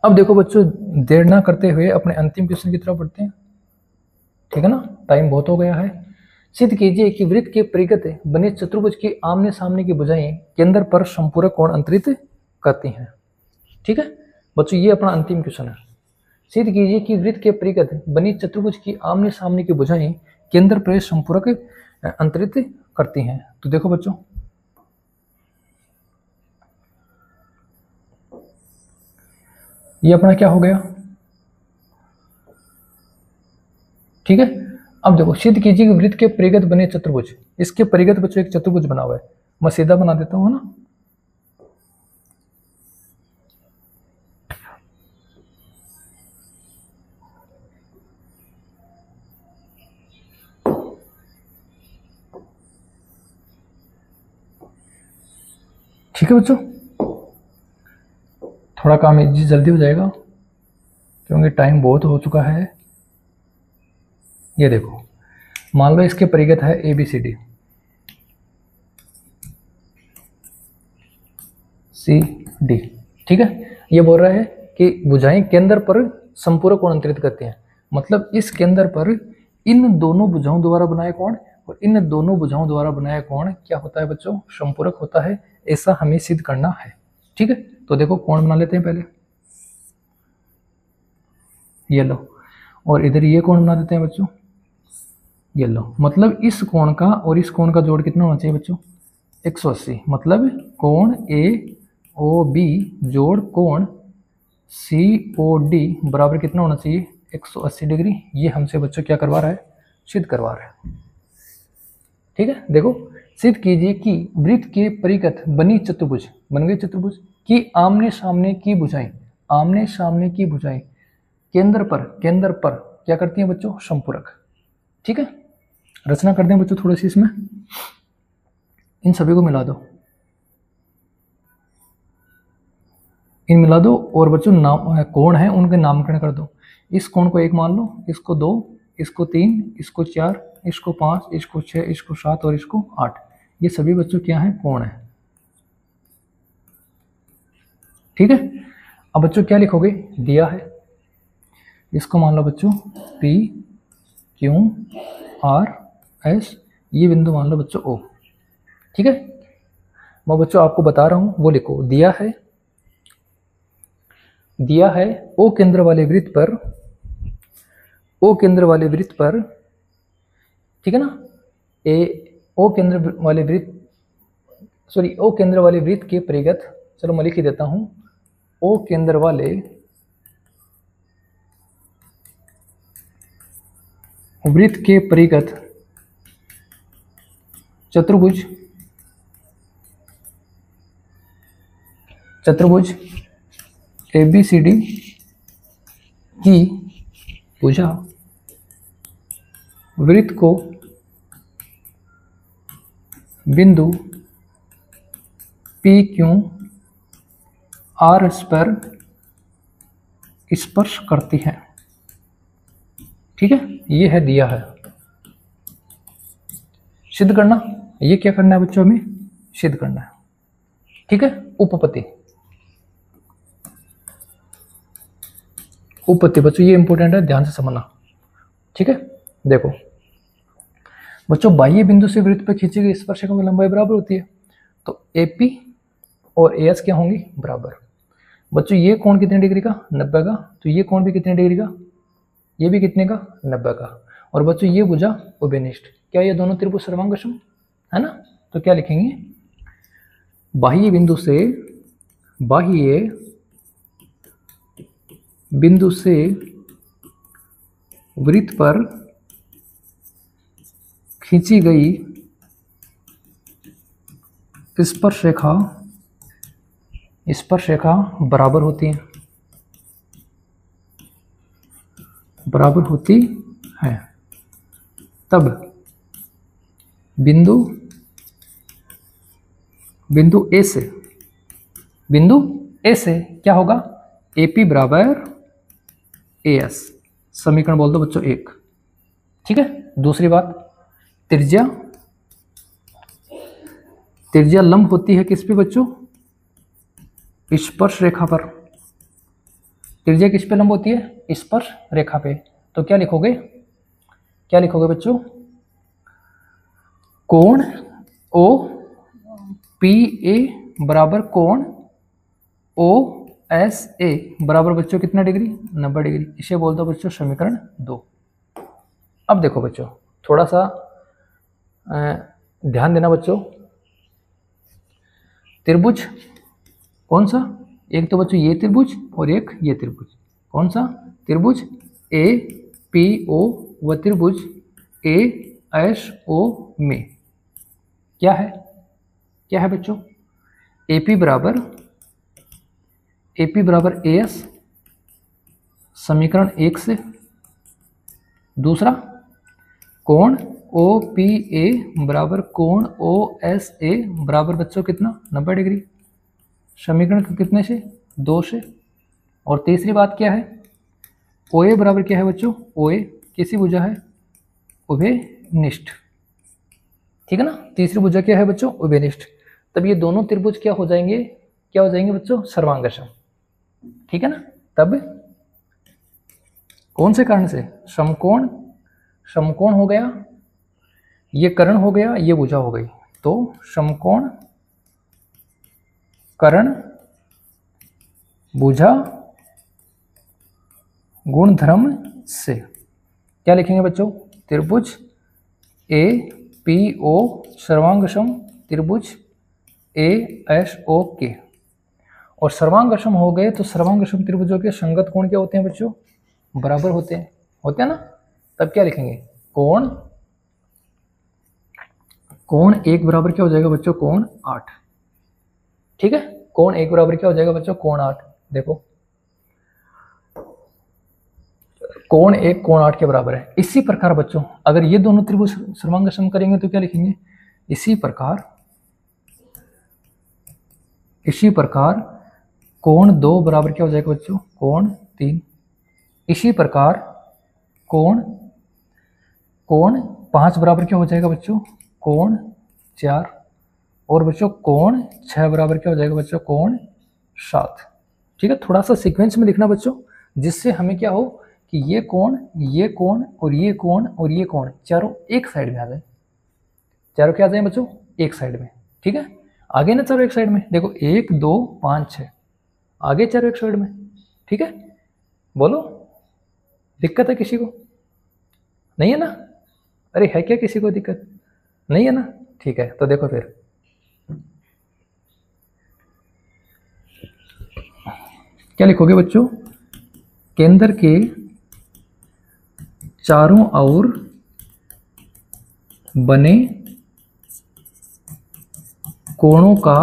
अब देखो बच्चों, देर ना करते हुए अपने अंतिम क्वेश्चन की तरफ बढ़ते हैं, ठीक है ना? टाइम बहुत हो गया है। सिद्ध कीजिए कि वृत्त के परिगत बने चतुर्भुज की आमने सामने की भुजाएं केंद्र पर संपूरक कोण अंतरित करती हैं। ठीक है बच्चों, ये अपना अंतिम क्वेश्चन है। सिद्ध कीजिए कि वृत्त के परिगत बनी चतुर्भुज की आमने सामने की भुजाएं केंद्र पर संपूरक अंतरित करती हैं। तो देखो बच्चों, ये अपना क्या हो गया? ठीक है। अब देखो, सिद्ध कीजिए कि वृत्त के परिगत बने चतुर्भुज, इसके परिगत बच्चों एक चतुर्भुज बना हुआ है, मैं सीधा बना देता हूं ना। ठीक है बच्चों, थोड़ा काम जल्दी हो जाएगा क्योंकि टाइम बहुत हो चुका है। ये देखो, मान लो इसके परिगत है ABCD, CD। ठीक है, ये बोल रहा है कि भुजाएं केंद्र पर संपूरक कोण अंतरित करती हैं, मतलब इस केंद्र पर इन दोनों भुजाओं द्वारा बनाए कोण और इन दोनों भुजाओं द्वारा बनाया कोण क्या होता है बच्चों? संपूरक होता है। ऐसा हमें सिद्ध करना है। ठीक है, तो देखो कोण बना लेते हैं पहले, ये लो, और इधर ये कोण बना देते हैं बच्चों, ये लो। मतलब इस कोण का और इस कोण का जोड़ कितना होना चाहिए बच्चों? 180। मतलब कोण AOB जोड़ कोण COD बराबर कितना होना चाहिए? 180 डिग्री। ये हमसे बच्चों क्या करवा रहा है? सिद्ध करवा रहा है। ठीक है, देखो, सिद्ध कीजिए कि वृत्त के परिगत बनी चतुर्भुज, बन गई चतुर्भुज की आमने सामने की भुजाएं, आमने सामने की भुजाएं केंद्र पर क्या करती हैं बच्चों? संपूरक। ठीक है, रचना कर दें बच्चों थोड़ी सी इसमें, इन सभी को मिला दो, इन मिला दो, और बच्चों नाम कोण है उनके नामकरण कर दो। इस कोण को 1 मान लो, इसको 2, इसको 3, इसको 4, इसको 5, इसको 6, इसको 7 और इसको 8। ये सभी बच्चों क्या है? कोण है। ठीक है, अब बच्चों क्या लिखोगे? दिया है, इसको मान लो बच्चों P Q R S, ये बिंदु मान लो बच्चों O। ठीक है, मैं बच्चों आपको बता रहा हूं, वो लिखो। दिया है O केंद्र वाले वृत्त पर, O केंद्र वाले वृत्त पर, ठीक है ना, O केंद्र वाले वृत्त के परिगत, चलो मैं लिख ही देता हूं, O केंद्र वाले वृत्त के परिगत चतुर्भुज ABCD की भुजा वृत्त को बिंदु PQR पर स्पर्श करती है। ठीक है, ये है दिया है। सिद्ध करना, ये क्या करना है बच्चों? हमें सिद्ध करना है। ठीक है, उपपत्ति बच्चों ये इंपॉर्टेंट है, ध्यान से समझना। ठीक है, देखो बच्चों, बाह्य बिंदु से वृत्त पर खींची गई स्पर्शरेखा की लंबाई बराबर होती है, तो AP और AS क्या होंगी? बराबर। बच्चों ये कोण कितने डिग्री का, 90 का, तो ये कोण भी कितने डिग्री का, ये भी कितने का, 90 का। और बच्चों ये भुजा उभयनिष्ठ, क्या ये दोनों त्रिभुज सर्वांगसम है ना। तो क्या लिखेंगे, बाह्य बिंदु से वृत्त पर खींची गई स्पर्श रेखा बराबर होती है, तब बिंदु ए से क्या होगा, AP बराबर AS। समीकरण बोल दो बच्चों 1। ठीक है। दूसरी बात, त्रिज्या लंब होती है किस पे बच्चों, स्पर्श रेखा पर। त्रिज्या किस पे लंब होती है, स्पर्श रेखा पे। तो क्या लिखोगे बच्चों, कोण OPA बराबर कोण OSA बराबर बच्चों कितना डिग्री, 90 डिग्री। इसे बोल दो बच्चों समीकरण 2। अब देखो बच्चों, थोड़ा सा ध्यान देना बच्चों, त्रिभुज कौन सा, एक तो बच्चों ये त्रिभुज और एक ये त्रिभुज, कौन सा, त्रिभुज APO व त्रिभुज ASO में क्या है बच्चों, AP बराबर AS समीकरण 1 से। दूसरा, कोण OPA बराबर कोण OSA बराबर बच्चों कितना, 90 डिग्री, समीकरण कितने से, 2 से। और तीसरी बात क्या है, OA बराबर क्या है बच्चों, OA किसी भुजा है, उभयनिष्ठ। ठीक है ना। तीसरी भुजा क्या है बच्चों, उभयनिष्ठ। तब ये दोनों त्रिभुज क्या हो जाएंगे बच्चों, सर्वांगसम। ठीक है ना। तब कौन से कारण से, समकोण हो गया, ये कर्ण हो गया, ये भुजा हो गई, तो समकोण कर्ण भुजा गुणधर्म से क्या लिखेंगे बच्चों, त्रिभुज APO सर्वांगसम त्रिभुज ASO के। और सर्वांगसम हो गए तो सर्वांगसम त्रिभुजों के संगत कोण क्या होते हैं बच्चों, बराबर होते हैं ना। तब क्या लिखेंगे, कोण 1 बराबर क्या हो जाएगा बच्चों, कोण 8। ठीक है। कोण 1 बराबर क्या हो जाएगा बच्चों, कोण 8। देखो कोण 1 कोण 8 के बराबर है। इसी प्रकार बच्चों अगर ये दोनों त्रिभुज सर्वांगसम करेंगे तो क्या लिखेंगे, इसी प्रकार कोण 2 बराबर क्या हो जाएगा बच्चों, कोण 3। इसी प्रकार कोण 5 बराबर क्या हो जाएगा बच्चों, कोण 4। और बच्चों कोण 6 बराबर क्या हो जाएगा बच्चों, कोण 7। ठीक है। थोड़ा सा सीक्वेंस में लिखना बच्चों, जिससे हमें क्या हो कि ये कोण और ये कोण चारों एक साइड में आ जाए। चारों क्या आ जाए बच्चों, एक साइड में। ठीक है। आगे ना चारों एक साइड में, देखो 1 2 5 6 आगे चारों एक साइड में। ठीक है। बोलो, दिक्कत है किसी को, नहीं है ना। अरे है क्या किसी को दिक्कत, नहीं है ना। ठीक है। तो देखो फिर क्या लिखोगे बच्चों, केंद्र के चारों ओर बने कोणों का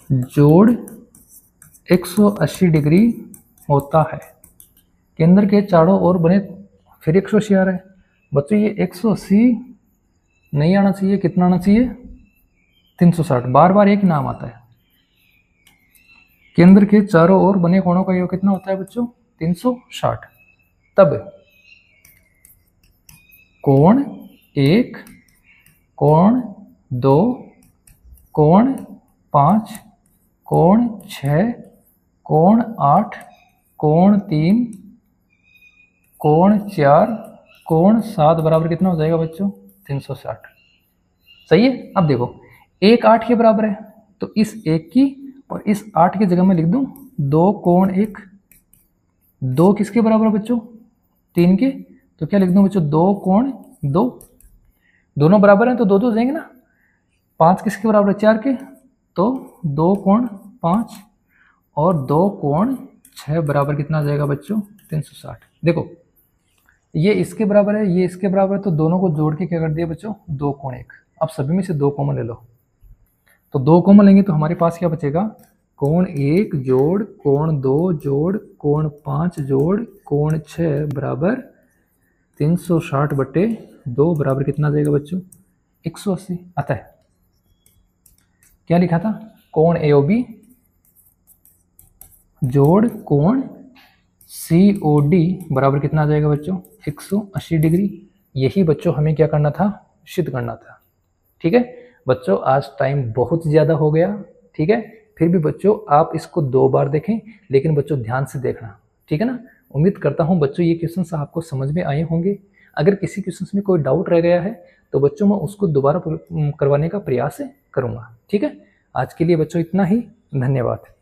जोड़ 180 डिग्री होता है। केंद्र के चारों ओर बने, फिर 180 आ रहा है बच्चों, ये 180 नहीं आना चाहिए, कितना आना चाहिए, 360। बार बार एक नाम आता है। केंद्र के चारों ओर बने कोणों का योग कितना होता है बच्चों, 360। तब कोण 1 कोण 2 कोण 5 कोण 6 कोण 8 कोण 3 कोण 4 कोण 7 बराबर कितना हो जाएगा बच्चों, 360। सही है। अब देखो 1 8 के बराबर है, तो इस 1 की और इस 8 की जगह मैं लिख दूं 2 कोण 1। 2 किसके बराबर है बच्चों? 3 के। तो क्या लिख दूं बच्चों? 2 कोण 2। दोनों बराबर हैं तो 2 2 जाएंगे ना। 5 किसके बराबर है? 4 के। तो 2 कोण 5 और 2 कोण 6 बराबर कितना आ जाएगा बच्चों? 360। देखो ये इसके बराबर है, ये इसके बराबर है, तो दोनों को जोड़ के क्या कर दिया बच्चों? 2 कोण 1। अब सभी में से 2 कॉमन ले लो। तो 2 कॉमन लेंगे तो हमारे पास क्या बचेगा? कोण 1 जोड़ कोण 2 जोड़ कोण 5 जोड़ कोण 6 बराबर 360/2 बराबर कितना आ जाएगा बच्चों? 180। आता है। क्या लिखा था? कोण AOB जोड़ कोण COD बराबर कितना आ जाएगा बच्चों? 180 डिग्री। यही बच्चों हमें क्या करना था? सिद्ध करना था। ठीक है बच्चों, आज टाइम बहुत ज़्यादा हो गया। ठीक है, फिर भी बच्चों आप इसको 2 बार देखें, लेकिन बच्चों ध्यान से देखना। ठीक है ना। उम्मीद करता हूँ बच्चों ये क्वेश्चन आपको समझ में आए होंगे। अगर किसी क्वेश्चन में कोई डाउट रह गया है तो बच्चों मैं उसको दोबारा करवाने का प्रयास करूँगा। ठीक है, आज के लिए बच्चों इतना ही। धन्यवाद।